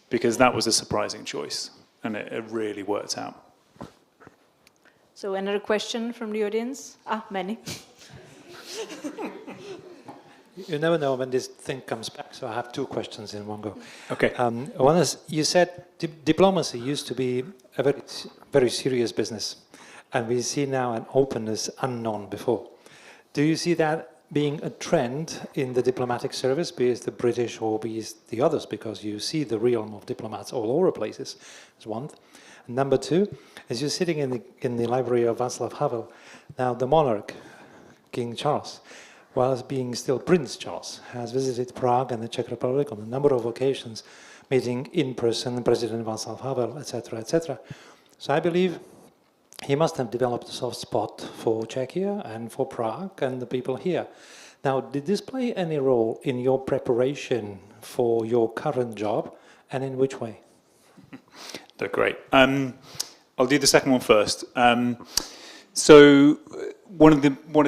because that was a surprising choice, and it really worked out. So another question from the audience? Many. You never know when this thing comes back, so I have two questions in one go. Okay. One is, you said diplomacy used to be a very, very serious business, and we see now an openness unknown before. Do you see that being a trend in the diplomatic service, be it the British or be it the others, because you see the realm of diplomats all over places? That's one. And number two, as you're sitting in the library of Václav Havel, now the monarch, King Charles, whilst being still Prince Charles, has visited Prague and the Czech Republic on a number of occasions, meeting in person President Václav Havel, etc., etc. So I believe he must have developed a soft spot for Czechia and for Prague and the people here. Now, did this play any role in your preparation for your current job, and in which way? They're great. I'll do the second one first. So one of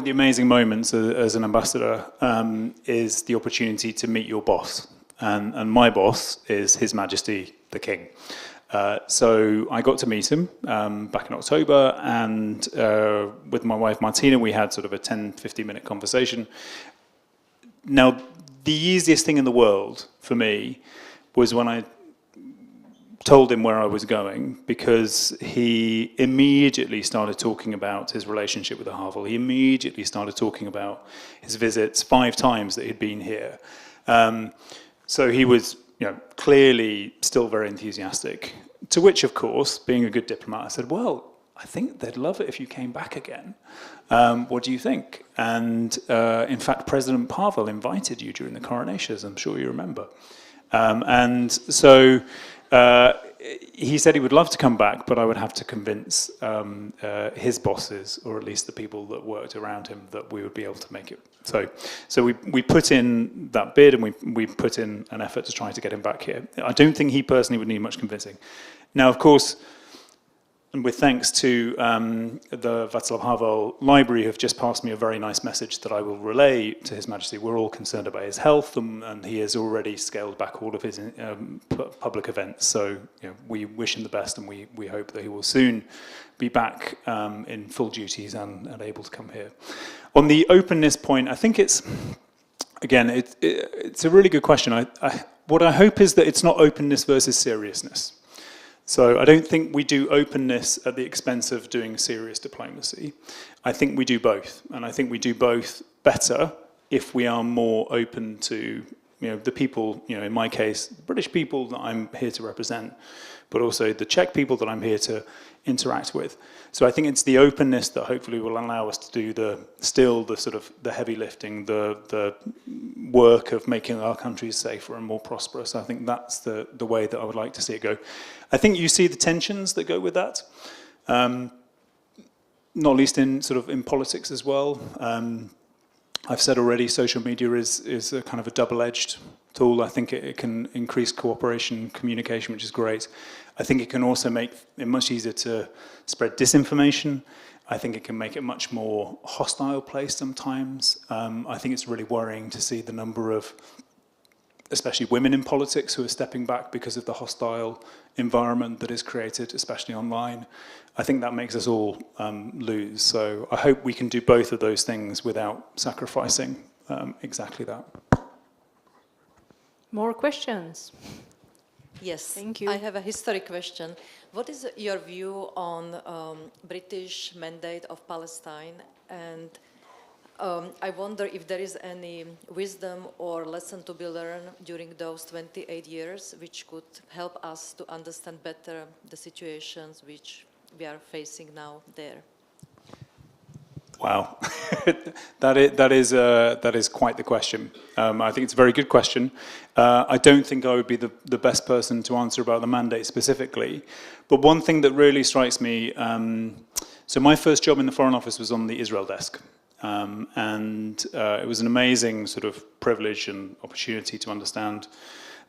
the amazing moments as an ambassador is the opportunity to meet your boss, and my boss is His Majesty the King. So I got to meet him back in October, and with my wife Martina, we had sort of a 10-15 minute conversation. Now, the easiest thing in the world for me was when I told him where I was going, because he immediately started talking about his relationship with the Havla. He immediately started talking about his visits 5 times that he'd been here. So he was, clearly still very enthusiastic. To which, of course, being a good diplomat, I said, well, I think they'd love it if you came back again. What do you think? And in fact, President Pavel invited you during the coronation, as I'm sure you remember. And so he said he would love to come back, but I would have to convince his bosses, or at least the people that worked around him, that we would be able to make it. So we put in that bid, and we put in an effort to try to get him back here. I don't think he personally would need much convincing. Now, of course, and with thanks to the Václav Havel Library, who have just passed me a very nice message that I will relay to His Majesty. We're all concerned about his health, and he has already scaled back all of his public events. So we wish him the best, and we hope that he will soon be back in full duties and able to come here. On the openness point, I think it's a really good question. What I hope is that it's not openness versus seriousness. So I don't think we do openness at the expense of doing serious diplomacy. I think we do both, and I think we do both better if we are more open to the people, in my case, the British people that I'm here to represent, but also the Czech people that I'm here to interact with. So I think it's the openness that hopefully will allow us to do the heavy lifting, the work of making our countries safer and more prosperous. I think that's the way that I would like to see it go. I think you see the tensions that go with that, not least in politics as well. I've said already, social media is a kind of a double-edged tool. I think it can increase cooperation, communication, which is great. I think it can also make it much easier to spread disinformation. I think it can make it much more hostile place sometimes. I think it's really worrying to see the number of, especially women in politics, who are stepping back because of the hostile environment that is created, especially online. I think that makes us all lose. So I hope we can do both of those things without sacrificing exactly that. More questions? Yes, Thank you. I have a history question. What is your view on British mandate of Palestine? And I wonder if there is any wisdom or lesson to be learned during those 28 years, which could help us to understand better the situations which we are facing now there. Wow, that is quite the question. I think it's a very good question. I don't think I would be the best person to answer about the mandate specifically, but one thing that really strikes me. So my first job in the Foreign Office was on the Israel desk, and it was an amazing sort of privilege and opportunity to understand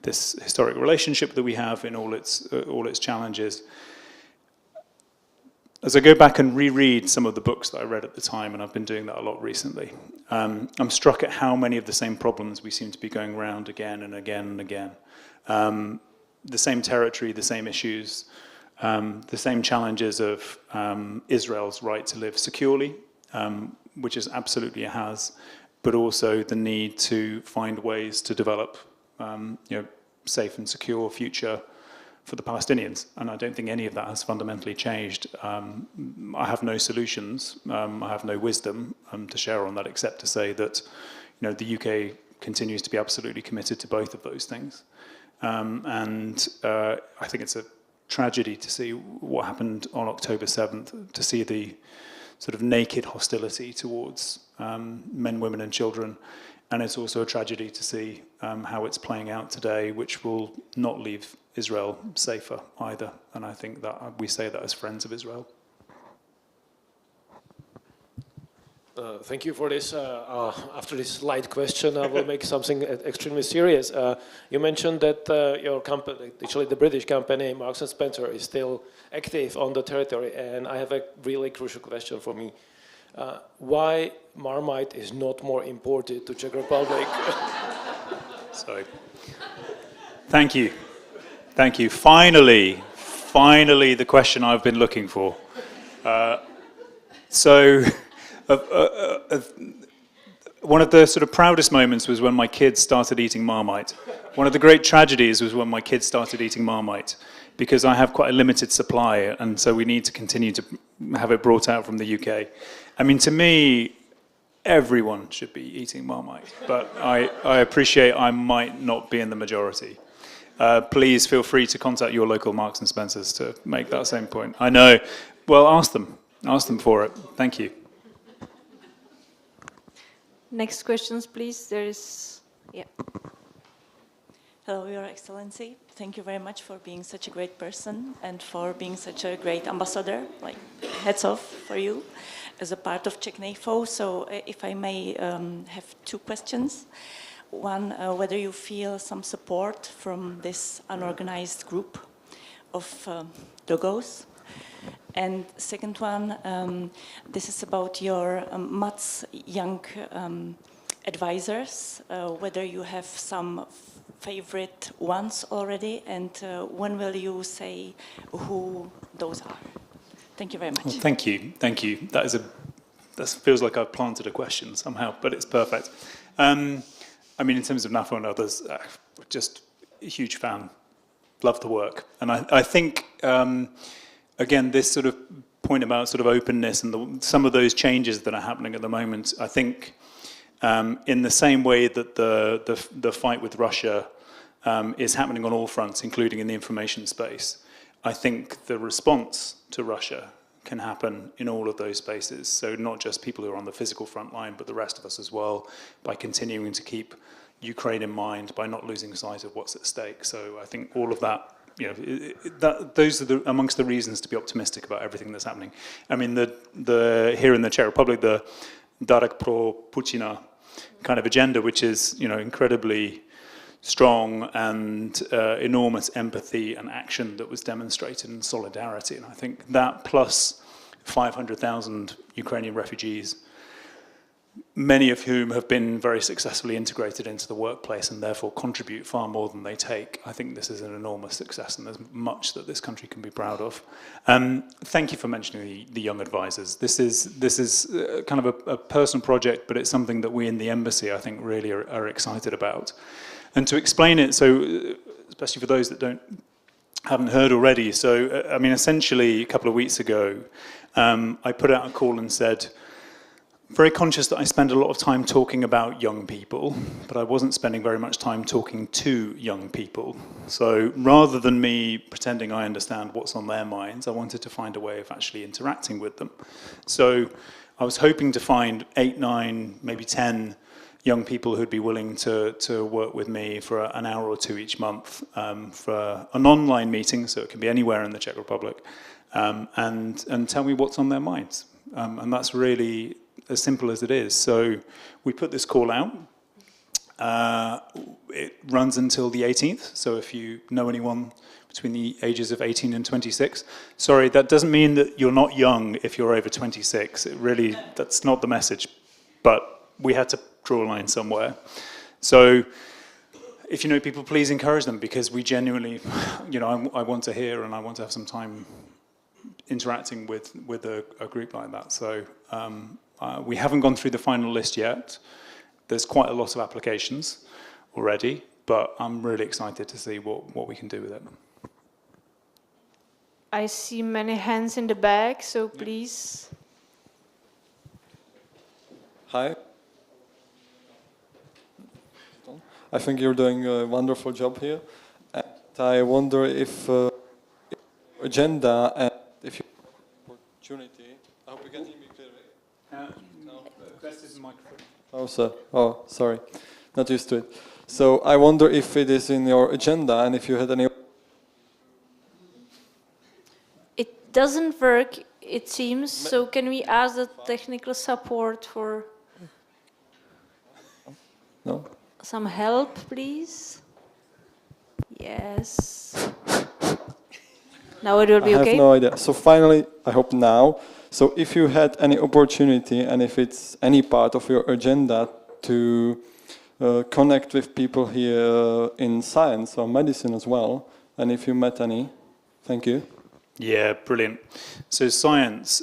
this historic relationship that we have in all its challenges. As I go back and reread some of the books that I read at the time, and I've been doing that a lot recently, I'm struck at how many of the same problems we seem to be going around again and again and again. The same territory, the same issues, the same challenges of Israel's right to live securely, which is absolutely it has, but also the need to find ways to develop safe and secure future for the Palestinians, and I don't think any of that has fundamentally changed. I have no solutions, I have no wisdom to share on that, except to say that the UK continues to be absolutely committed to both of those things. And I think it's a tragedy to see what happened on October 7th, to see the sort of naked hostility towards men, women and children And it's also a tragedy to see how it's playing out today, which will not leave Israel safer either. And I think that we say that as friends of Israel. Thank you for this. After this light question, I will make something extremely serious. You mentioned that your company, actually the British company, Marks & Spencer, is still active on the territory, and I have a really crucial question for me. Why Marmite is not more imported to Czech Republic? So, thank you. Thank you. Finally, the question I've been looking for. One of the sort of proudest moments was when my kids started eating Marmite. One of the great tragedies was when my kids started eating Marmite, because I have quite a limited supply, and so we need to continue to have it brought out from the UK. I mean, to me, everyone should be eating Marmite, but I appreciate I might not be in the majority. Please feel free to contact your local Marks & Spencers to make that same point. I know. Well, ask them for it. Thank you. Next questions, please. There is, yeah. Hello, Your Excellency. Thank you very much for being such a great person and for being such a great ambassador. Like, hats off for you as a part of Czech NAFO. So if I may have two questions. One, whether you feel some support from this unorganized group of doggos. And second one, this is about your MATS young advisors, whether you have some favorite ones already, and when will you say who those are? Thank you very much. Well, thank you. That feels like I've planted a question somehow, but it's perfect. I mean, in terms of NAFO and others, just a huge fan. Love the work. And I think, again, this sort of point about sort of openness and some of those changes that are happening at the moment, I think in the same way that the fight with Russia is happening on all fronts, including in the information space, I think the response to Russia can happen in all of those spaces. So not just people who are on the physical front line, but the rest of us as well, by continuing to keep Ukraine in mind, by not losing sight of what's at stake. So I think all of that, you know, those are amongst the reasons to be optimistic about everything that's happening. I mean, here in the Czech Republic, the Darek pro Putina kind of agenda, which is, you know, incredibly strong and enormous empathy and action that was demonstrated in solidarity. And I think that plus 500,000 Ukrainian refugees, many of whom have been very successfully integrated into the workplace and therefore contribute far more than they take. I think this is an enormous success, and there's much that this country can be proud of. Thank you for mentioning the young advisors. This is kind of a personal project, but it's something that we in the embassy, I think, really are excited about. And to explain it, so especially for those that haven't heard already, so I mean, essentially a couple of weeks ago, I put out a call and said, very conscious that I spend a lot of time talking about young people, but I wasn't spending very much time talking to young people. So rather than me pretending I understand what's on their minds, I wanted to find a way of actually interacting with them. So I was hoping to find 8, 9, maybe 10 young people who'd be willing to work with me for an hour or two each month for an online meeting, so it can be anywhere in the Czech Republic, and tell me what's on their minds. And that's really as simple as it is. So we put this call out. It runs until the 18th, so if you know anyone between the ages of 18 and 26. Sorry, that doesn't mean that you're not young if you're over 26. It really, that's not the message. But we had to draw a line somewhere. So if you know people, please encourage them, because we genuinely, you know, I want to hear and I want to have some time interacting with a group like that. So we haven't gone through the final list yet. There's quite a lot of applications already, but I'm really excited to see what we can do with it. I see many hands in the back, so please. Hi. I think you're doing a wonderful job here. And I wonder if agenda and if you have opportunity. I hope you can hear me clearly. No, best Oh, sir. Oh, sorry. Not used to it. So I wonder if it is in your agenda and if you had any... It doesn't work, it seems, so can we ask the technical support for No? some help, please? Yes. Now it will be I okay? have no idea. So finally, I hope now, so if you had any opportunity and if it's any part of your agenda to connect with people here in science or medicine as well, and if you met any, thank you. Yeah, brilliant. So science,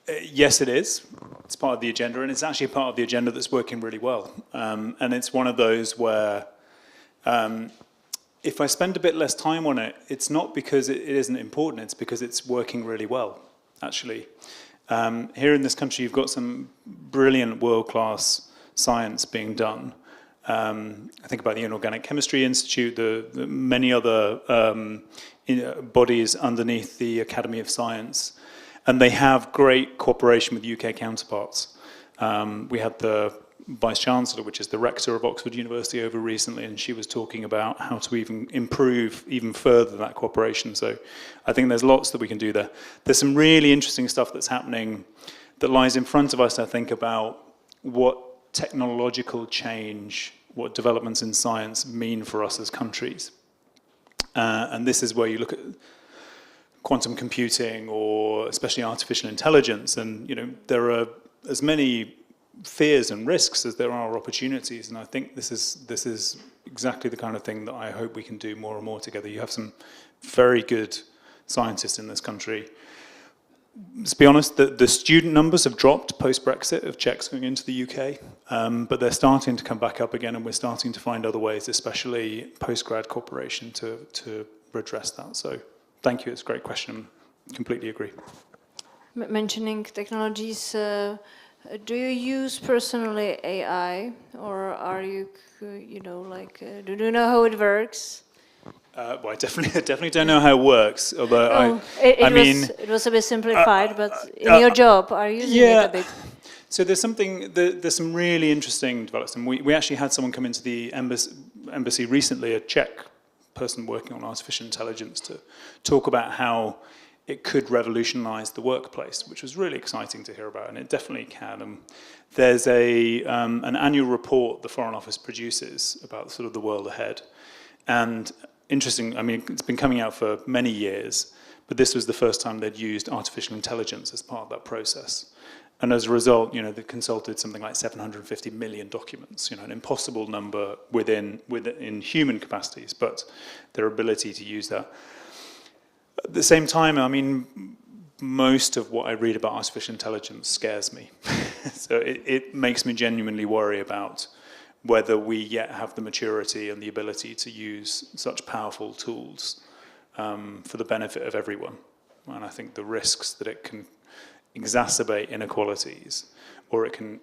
yes, it is. It's part of the agenda, and it's actually a part of the agenda that's working really well. And it's one of those where if I spend a bit less time on it, it's not because it isn't important, it's because it's working really well, actually. Here in this country, you've got some brilliant world-class science being done. I think about the Inorganic Chemistry Institute, the many other bodies underneath the Academy of Science, and they have great cooperation with UK counterparts. We had the Vice-Chancellor, which is the Rector of Oxford University, over recently, and she was talking about how to even improve even further that cooperation. So I think there's lots that we can do there. There's some really interesting stuff that's happening that lies in front of us, I think, about what technological change, what developments in science mean for us as countries. And this is where you look at quantum computing or especially artificial intelligence, and there are as many fears and risks as there are opportunities, and I think this is exactly the kind of thing that I hope we can do more and more together. You have some very good scientists in this country. Let's be honest, the student numbers have dropped post-Brexit of Czechs going into the UK, but they're starting to come back up again, and we're starting to find other ways, especially post-grad cooperation, to redress that. So thank you, it's a great question. Completely agree. Mentioning technologies, do you use personally AI, or are you, do you know how it works? Well, I definitely don't know how it works. Although it was a bit simplified, but in your job, are you using it a bit? So there's some really interesting developments. And we actually had someone come into the embassy recently, a Czech person working on artificial intelligence, to talk about how it could revolutionize the workplace, which was really exciting to hear about, and it definitely can. There's an annual report the Foreign Office produces about sort of the world ahead. And interesting, it's been coming out for many years, but this was the first time they'd used artificial intelligence as part of that process. And as a result, they consulted something like 750 million documents, an impossible number within human capacities, but their ability to use that. At the same time, most of what I read about artificial intelligence scares me. So it makes me genuinely worry about whether we yet have the maturity and the ability to use such powerful tools for the benefit of everyone. And I think the risks that it can exacerbate inequalities, or it can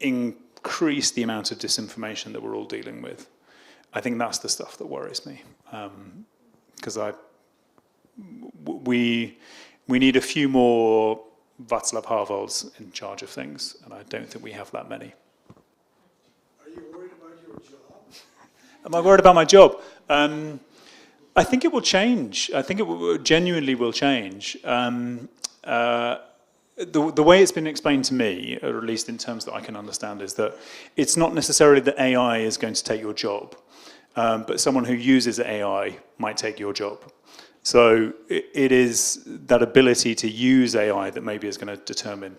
increase the amount of disinformation that we're all dealing with, I think that's the stuff that worries me. Because we need a few more Václav Havels in charge of things, and I don't think we have that many. Are you worried about your job? Am I worried about my job? I think it will change. I think it genuinely will change. The way it's been explained to me, or at least in terms that I can understand, is that it's not necessarily that AI is going to take your job, but someone who uses AI might take your job. So it is that ability to use AI that maybe is going to determine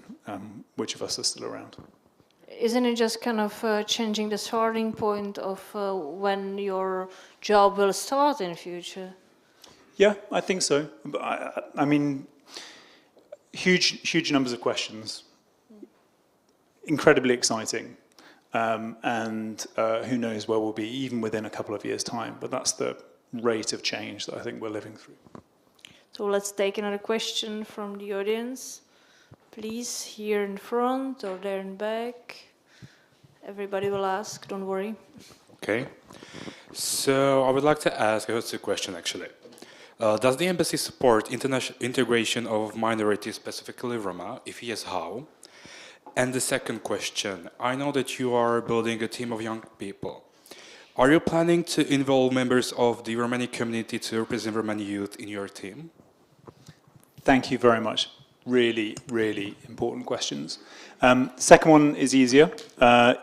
which of us are still around. Isn't it just kind of changing the starting point of when your job will start in the future? Yeah, I think so. I mean, huge numbers of questions, incredibly exciting, and who knows where we'll be even within a couple of years' time. But that's the rate of change that I think we're living through. So let's take another question from the audience. Please, here in front or there in back. Everybody will ask, don't worry. Okay. So I would like to ask, I have a question actually. Does the embassy support international integration of minorities, specifically Roma? If yes, how? And the second question, I know that you are building a team of young people. Are you planning to involve members of the Romani community to represent Romani youth in your team? Thank you very much. Really, really important questions. Second one is easier.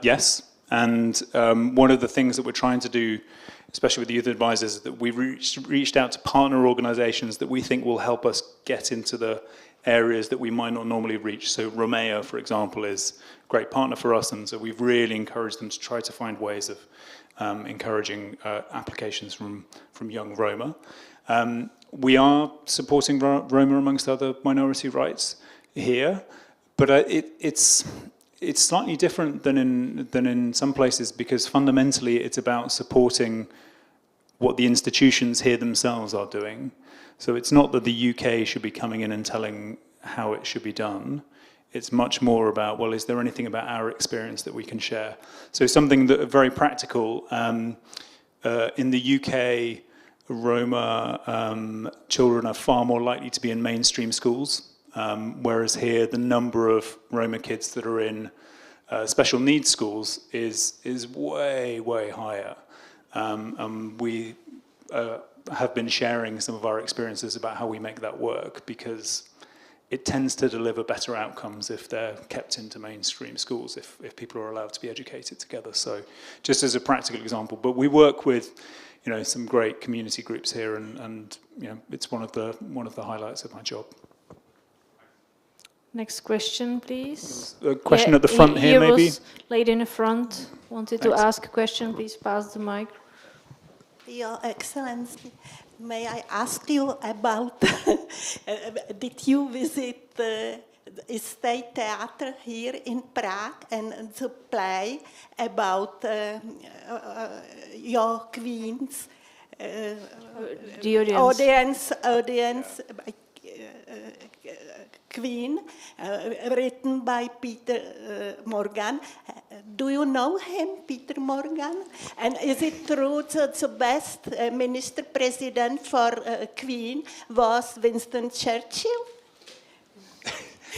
Yes. And one of the things that we're trying to do, especially with the youth advisors, is that we've reached out to partner organizations that we think will help us get into the areas that we might not normally reach. So Romea, for example, is a great partner for us, and so we've really encouraged them to try to find ways of encouraging applications from young Roma. We are supporting Roma amongst other minority rights here, but it's slightly different than in some places, because fundamentally it's about supporting what the institutions here themselves are doing. So it's not that the UK should be coming in and telling how it should be done. It's much more about, well, is there anything about our experience that we can share? So something that very practical. In the UK, Roma children are far more likely to be in mainstream schools, whereas here the number of Roma kids that are in special needs schools is way, way higher. We have been sharing some of our experiences about how we make that work, because it tends to deliver better outcomes if they're kept into mainstream schools, if people are allowed to be educated together. So just as a practical example, but we work with some great community groups here, and it's one of the highlights of my job. Next question, please. A question at the front here, maybe? Was lady in the front wanted to ask a question. Please pass the mic. Your Excellency, may I ask you about, did you visit the State Theatre here in Prague and the play about your queen's the audience. audience Queen, written by Peter Morgan. Do you know him, Peter Morgan? And is it true that the best minister president for Queen was Winston Churchill?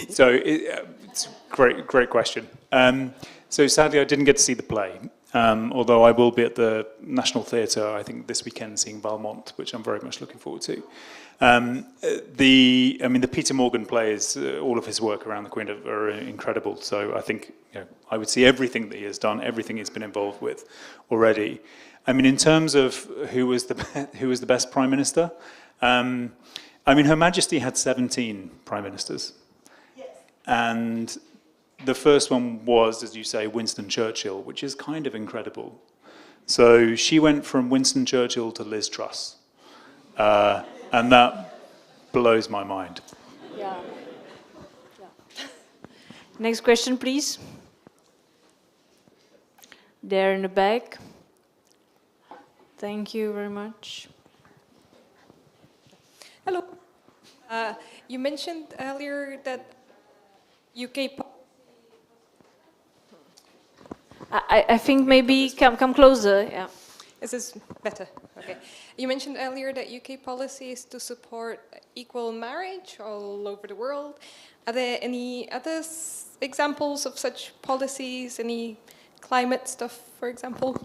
So it's a great question. So sadly, I didn't get to see the play, although I will be at the National Theatre, I think, this weekend seeing Valmont, which I'm very much looking forward to. The Peter Morgan plays, all of his work around the Queen are incredible. So I think I would see everything that he has done, everything he's been involved with already. I mean, in terms of who was the best Prime Minister, Her Majesty had 17 Prime Ministers. Yes. And the first one was, as you say, Winston Churchill, which is kind of incredible. So she went from Winston Churchill to Liz Truss. And that blows my mind. Yeah. Next question, please. There in the back. Thank you very much. Hello. You mentioned earlier that UK... I think maybe come closer. Yeah. Is this better? Okay. You mentioned earlier that UK policy is to support equal marriage all over the world. Are there any other examples of such policies? Any climate stuff, for example?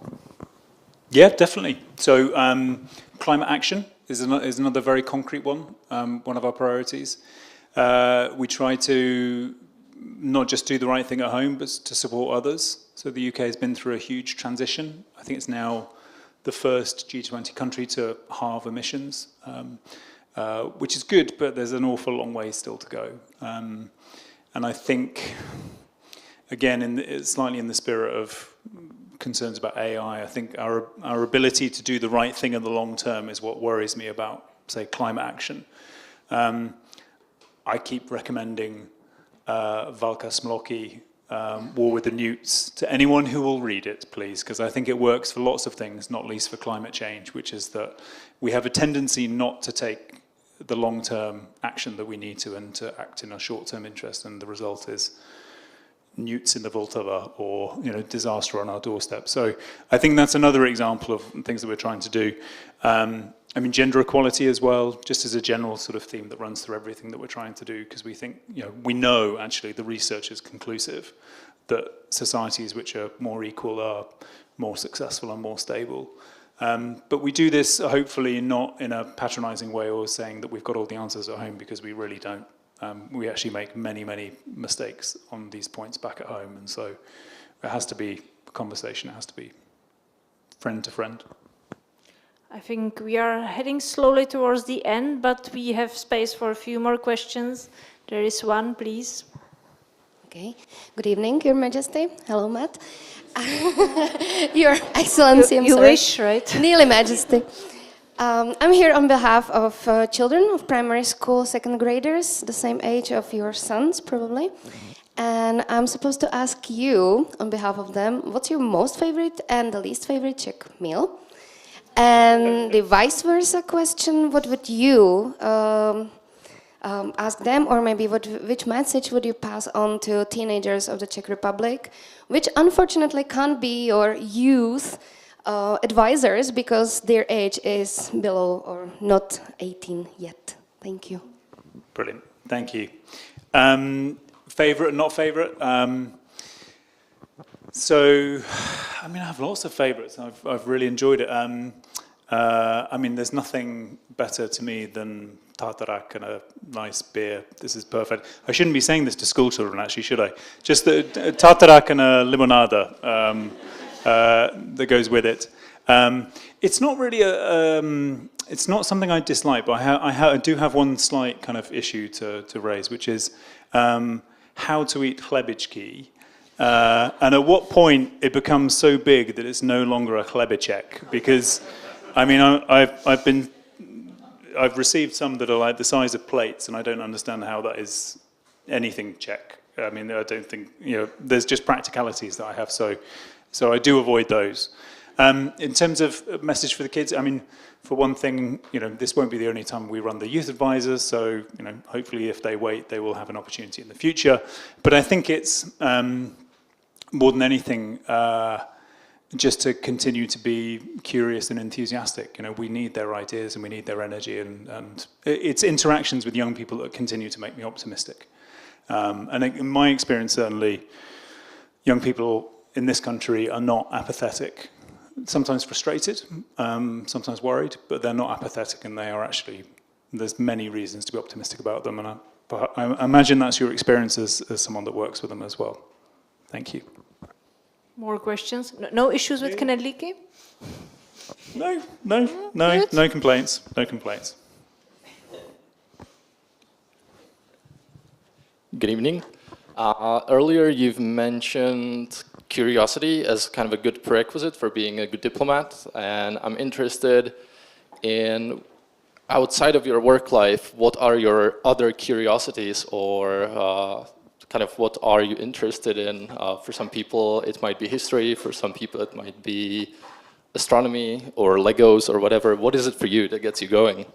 Yeah, definitely. So climate action is another very concrete one of our priorities. We try to not just do the right thing at home, but to support others. So the UK has been through a huge transition. I think it's now the first G20 country to halve emissions, which is good, but there's an awful long way still to go. And I think, again, slightly in the spirit of concerns about AI, I think our ability to do the right thing in the long term is what worries me about, say, climate action. I keep recommending Walka Smloki, War with the Newts, to anyone who will read it, please, because I think it works for lots of things, not least for climate change, which is that we have a tendency not to take the long-term action that we need to, and to act in our short-term interest, and the result is newts in the Vltava or disaster on our doorstep. So I think that's another example of things that we're trying to do. I mean, gender equality as well, just as a general sort of theme that runs through everything that we're trying to do, because we think, we know actually the research is conclusive that societies which are more equal are more successful and more stable. But we do this hopefully not in a patronizing way or saying that we've got all the answers at home, because we really don't. We actually make many, many mistakes on these points back at home, and so it has to be a conversation, it has to be friend to friend. I think we are heading slowly towards the end, but we have space for a few more questions. There is one, please. Okay. Good evening, Your Majesty. Hello, Matt. Your Excellency, I'm you sorry. wish, right? Nearly Majesty. I'm here on behalf of children of primary school second graders, the same age of your sons, probably. And I'm supposed to ask you, on behalf of them, what's your most favorite and the least favorite Czech meal? And the vice versa question, what would you ask them, or maybe which message would you pass on to teenagers of the Czech Republic, which unfortunately can't be your youth advisors because their age is below or not 18 yet? Thank you. Brilliant, thank you. Favorite and not favorite? So, I mean, I have lots of favorites. I've really enjoyed it. I mean, there's nothing better to me than tartarak and a nice beer. This is perfect. I shouldn't be saying this to school children, actually, should I? Just the tartarak and a limonada that goes with it. It's not really it's not something I dislike, but I do have one slight kind of issue to raise, which is how to eat chlebíčky. And at what point it becomes so big that it's no longer a chlebíček? Because, I mean, I've received some that are like the size of plates, and I don't understand how that is anything Czech. I mean, I don't think, there's just practicalities that I have, so I do avoid those. In terms of a message for the kids, I mean, for one thing, this won't be the only time we run the youth advisors, so, hopefully if they wait, they will have an opportunity in the future. But I think it's, more than anything, just to continue to be curious and enthusiastic. We need their ideas and we need their energy, and it's interactions with young people that continue to make me optimistic. And in my experience, certainly, young people in this country are not apathetic. Sometimes frustrated, sometimes worried, but they're not apathetic, and they are actually, there's many reasons to be optimistic about them, and I imagine that's your experience as someone that works with them as well. Thank you. More questions? No issues with knedlíky? No complaints, no complaints. Good evening. Earlier you've mentioned curiosity as kind of a good prerequisite for being a good diplomat, and I'm interested in, outside of your work life, what are your other curiosities, or kind of what are you interested in? For some people it might be history, for some people it might be astronomy or Legos or whatever. What is it for you that gets you going?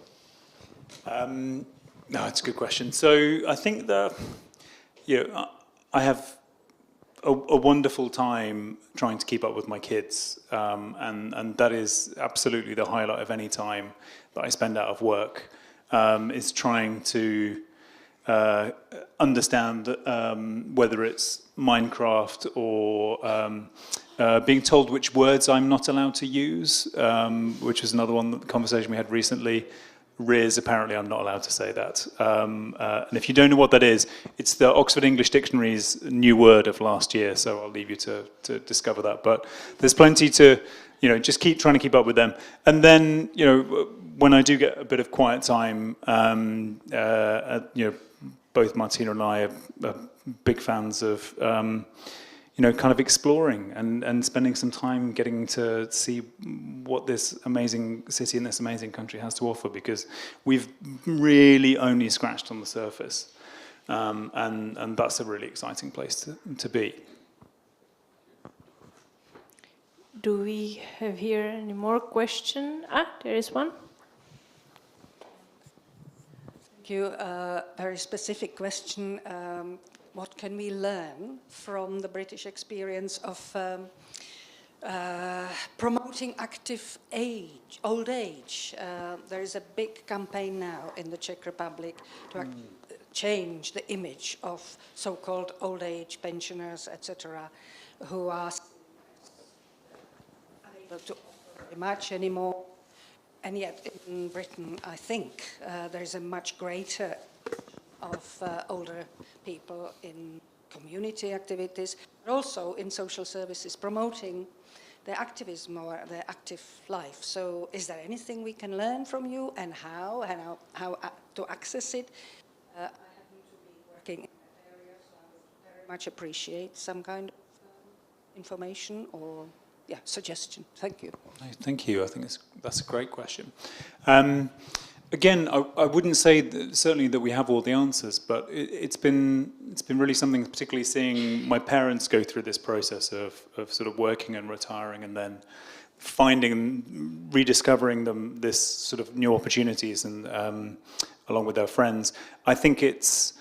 No, it's a good question. So I think that, I have a wonderful time trying to keep up with my kids, and that is absolutely the highlight of any time that I spend out of work, is trying to understand whether it's Minecraft or being told which words I'm not allowed to use, which was another conversation we had recently. Riz, apparently I'm not allowed to say that. And if you don't know what that is, it's the Oxford English Dictionary's new word of last year, so I'll leave you to discover that. But there's plenty to, just keep trying to keep up with them. And then, when I do get a bit of quiet time, both Martina and I are big fans of, kind of exploring and spending some time getting to see what this amazing city and this amazing country has to offer, because we've really only scratched on the surface. And that's a really exciting place to be. Do we have here any more questions? There is one. Thank you. Very specific question. What can we learn from the British experience of promoting active age, old age. There is a big campaign now in the Czech Republic to change the image of so-called old age pensioners, etc., who are unable to offer very much anymore. And yet in Britain, I think, there is a much greater of older people in community activities, but also in social services, promoting their activism or their active life. So is there anything we can learn from you, and how to access it? I happen to be working in that area, so I would very much appreciate some kind of information or suggestion. Thank you. Thank you. I think that's a great question. Again, I wouldn't say certainly that we have all the answers, but it's been really something, particularly seeing my parents go through this process of sort of working and retiring, and then finding, rediscovering them this sort of new opportunities, and along with their friends. I think it's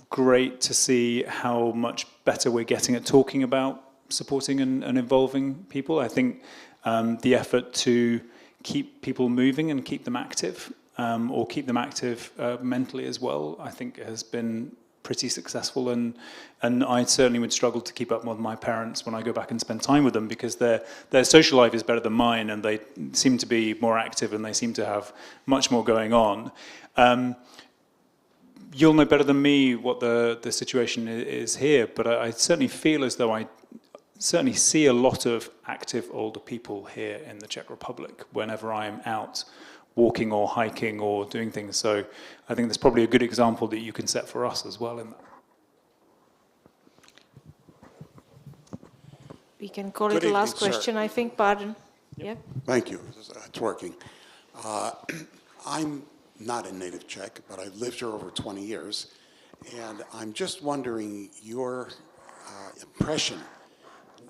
great to see how much better we're getting at talking about supporting and involving people. I think the effort to keep people moving and keep them active, or keep them active mentally as well, I think has been pretty successful, and I certainly would struggle to keep up with my parents when I go back and spend time with them, because their social life is better than mine, and they seem to be more active, and they seem to have much more going on. You'll know better than me what the situation is here, but I certainly feel as though I certainly see a lot of active older people here in the Czech Republic whenever I'm out walking or hiking or doing things. So I think there's probably a good example that you can set for us as well in that. We can call it the last question, I think. Pardon. Yeah. Thank you. It's working. I'm not a native Czech, but I've lived here over 20 years, and I'm just wondering your impression,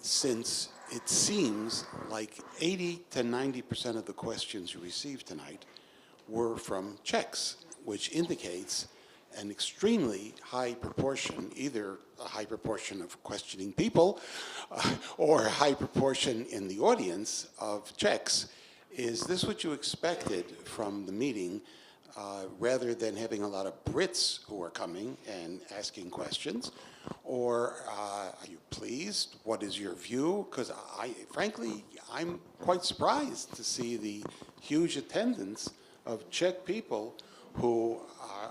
since it seems like 80 to 90% of the questions you received tonight were from Czechs, which indicates an extremely high proportion, either a high proportion of questioning people or a high proportion in the audience of Czechs. Is this what you expected from the meeting, rather than having a lot of Brits who are coming and asking questions? Or are you pleased? What is your view? Because frankly, I'm quite surprised to see the huge attendance of Czech people who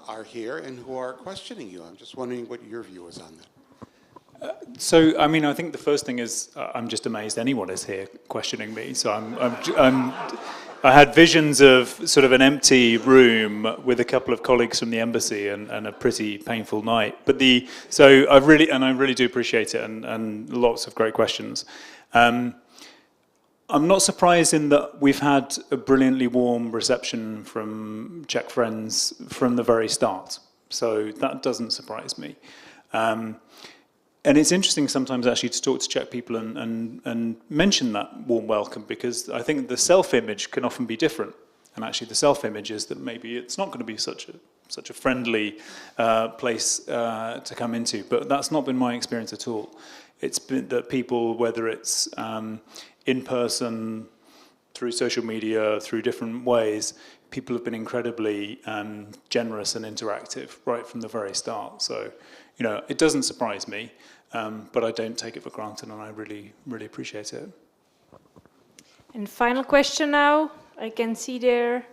are here and who are questioning you. I'm just wondering what your view is on that. So, I mean, I think the first thing is I'm just amazed anyone is here questioning me. So I had visions of sort of an empty room with a couple of colleagues from the embassy and a pretty painful night. But so I really do appreciate it, and lots of great questions. I'm not surprised in that we've had a brilliantly warm reception from Czech friends from the very start. So that doesn't surprise me. And it's interesting sometimes actually to talk to Czech people and mention that warm welcome, because I think the self-image can often be different. And actually the self-image is that maybe it's not going to be such a friendly place to come into. But that's not been my experience at all. It's been that people, whether it's in person, through social media, through different ways, people have been incredibly generous and interactive right from the very start. So, you know, it doesn't surprise me, but I don't take it for granted, and I really, really appreciate it. And final question now, I can see there.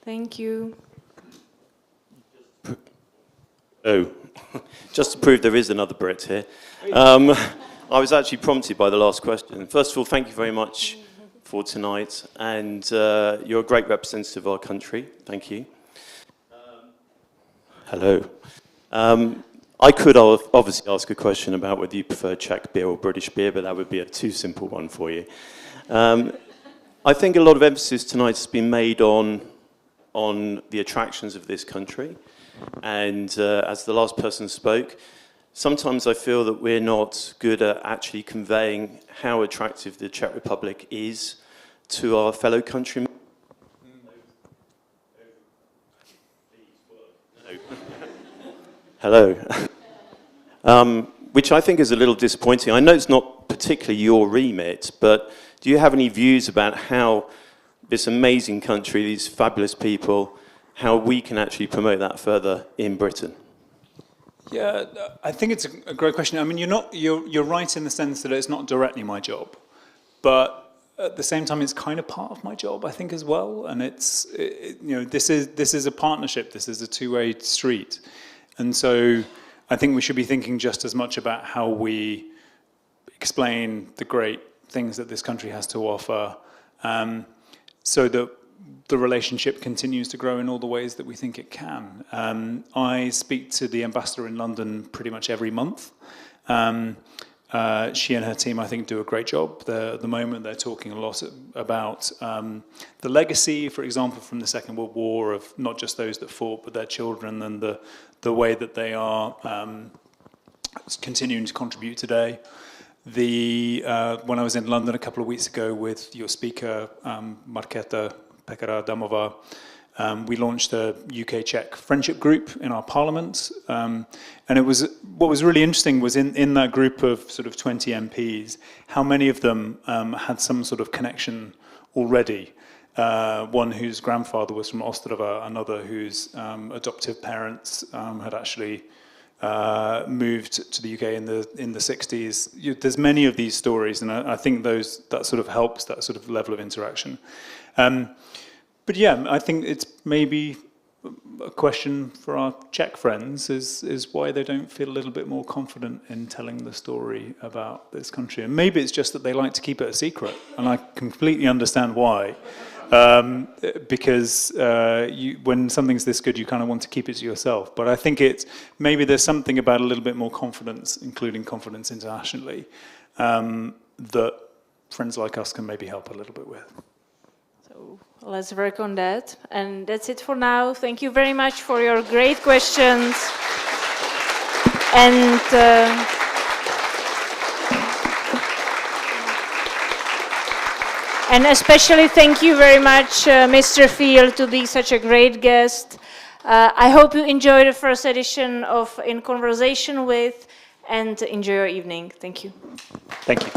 Thank you. Oh, just to prove there is another Brit here. I was actually prompted by the last question. First of all, thank you very much for tonight, and you're a great representative of our country. Thank you. Hello. I could obviously ask a question about whether you prefer Czech beer or British beer, but that would be a too simple one for you. I think a lot of emphasis tonight has been made on the attractions of this country. And as the last person spoke, sometimes I feel that we're not good at actually conveying how attractive the Czech Republic is to our fellow countrymen. Hello. which I think is a little disappointing. I know it's not particularly your remit, but do you have any views about how this amazing country, these fabulous people, how we can actually promote that further in Britain? Yeah, I think it's a great question. I mean, you're right in the sense that it's not directly my job, but at the same time, it's kind of part of my job, I think, as well. And this is a partnership. This is a two-way street, and so I think we should be thinking just as much about how we explain the great things that this country has to offer, so that the relationship continues to grow in all the ways that we think it can. I speak to the ambassador in London pretty much every month. She and her team, I think, do a great job. At the moment, they're talking a lot about the legacy, for example, from the Second World War, of not just those that fought, but their children, and the way that they are continuing to contribute today. When I was in London a couple of weeks ago with your speaker, Markéta Pekara-Adamová, we launched a UK-Czech friendship group in our parliament, and what was really interesting was in that group of sort of 20 MPs, how many of them had some sort of connection already. One whose grandfather was from Ostrava, another whose adoptive parents had actually moved to the UK in the 60s. There's many of these stories, and I think that sort of helps, that sort of level of interaction. But yeah, I think it's maybe a question for our Czech friends is why they don't feel a little bit more confident in telling the story about this country. And maybe it's just that they like to keep it a secret, and I completely understand why. Because when something's this good, you kind of want to keep it to yourself. But I think maybe there's something about a little bit more confidence, including confidence internationally, that friends like us can maybe help a little bit with. Let's work on that. And that's it for now. Thank you very much for your great questions. And especially thank you very much, Mr. Field, to be such a great guest. I hope you enjoyed the first edition of In Conversation With, and enjoy your evening. Thank you. Thank you.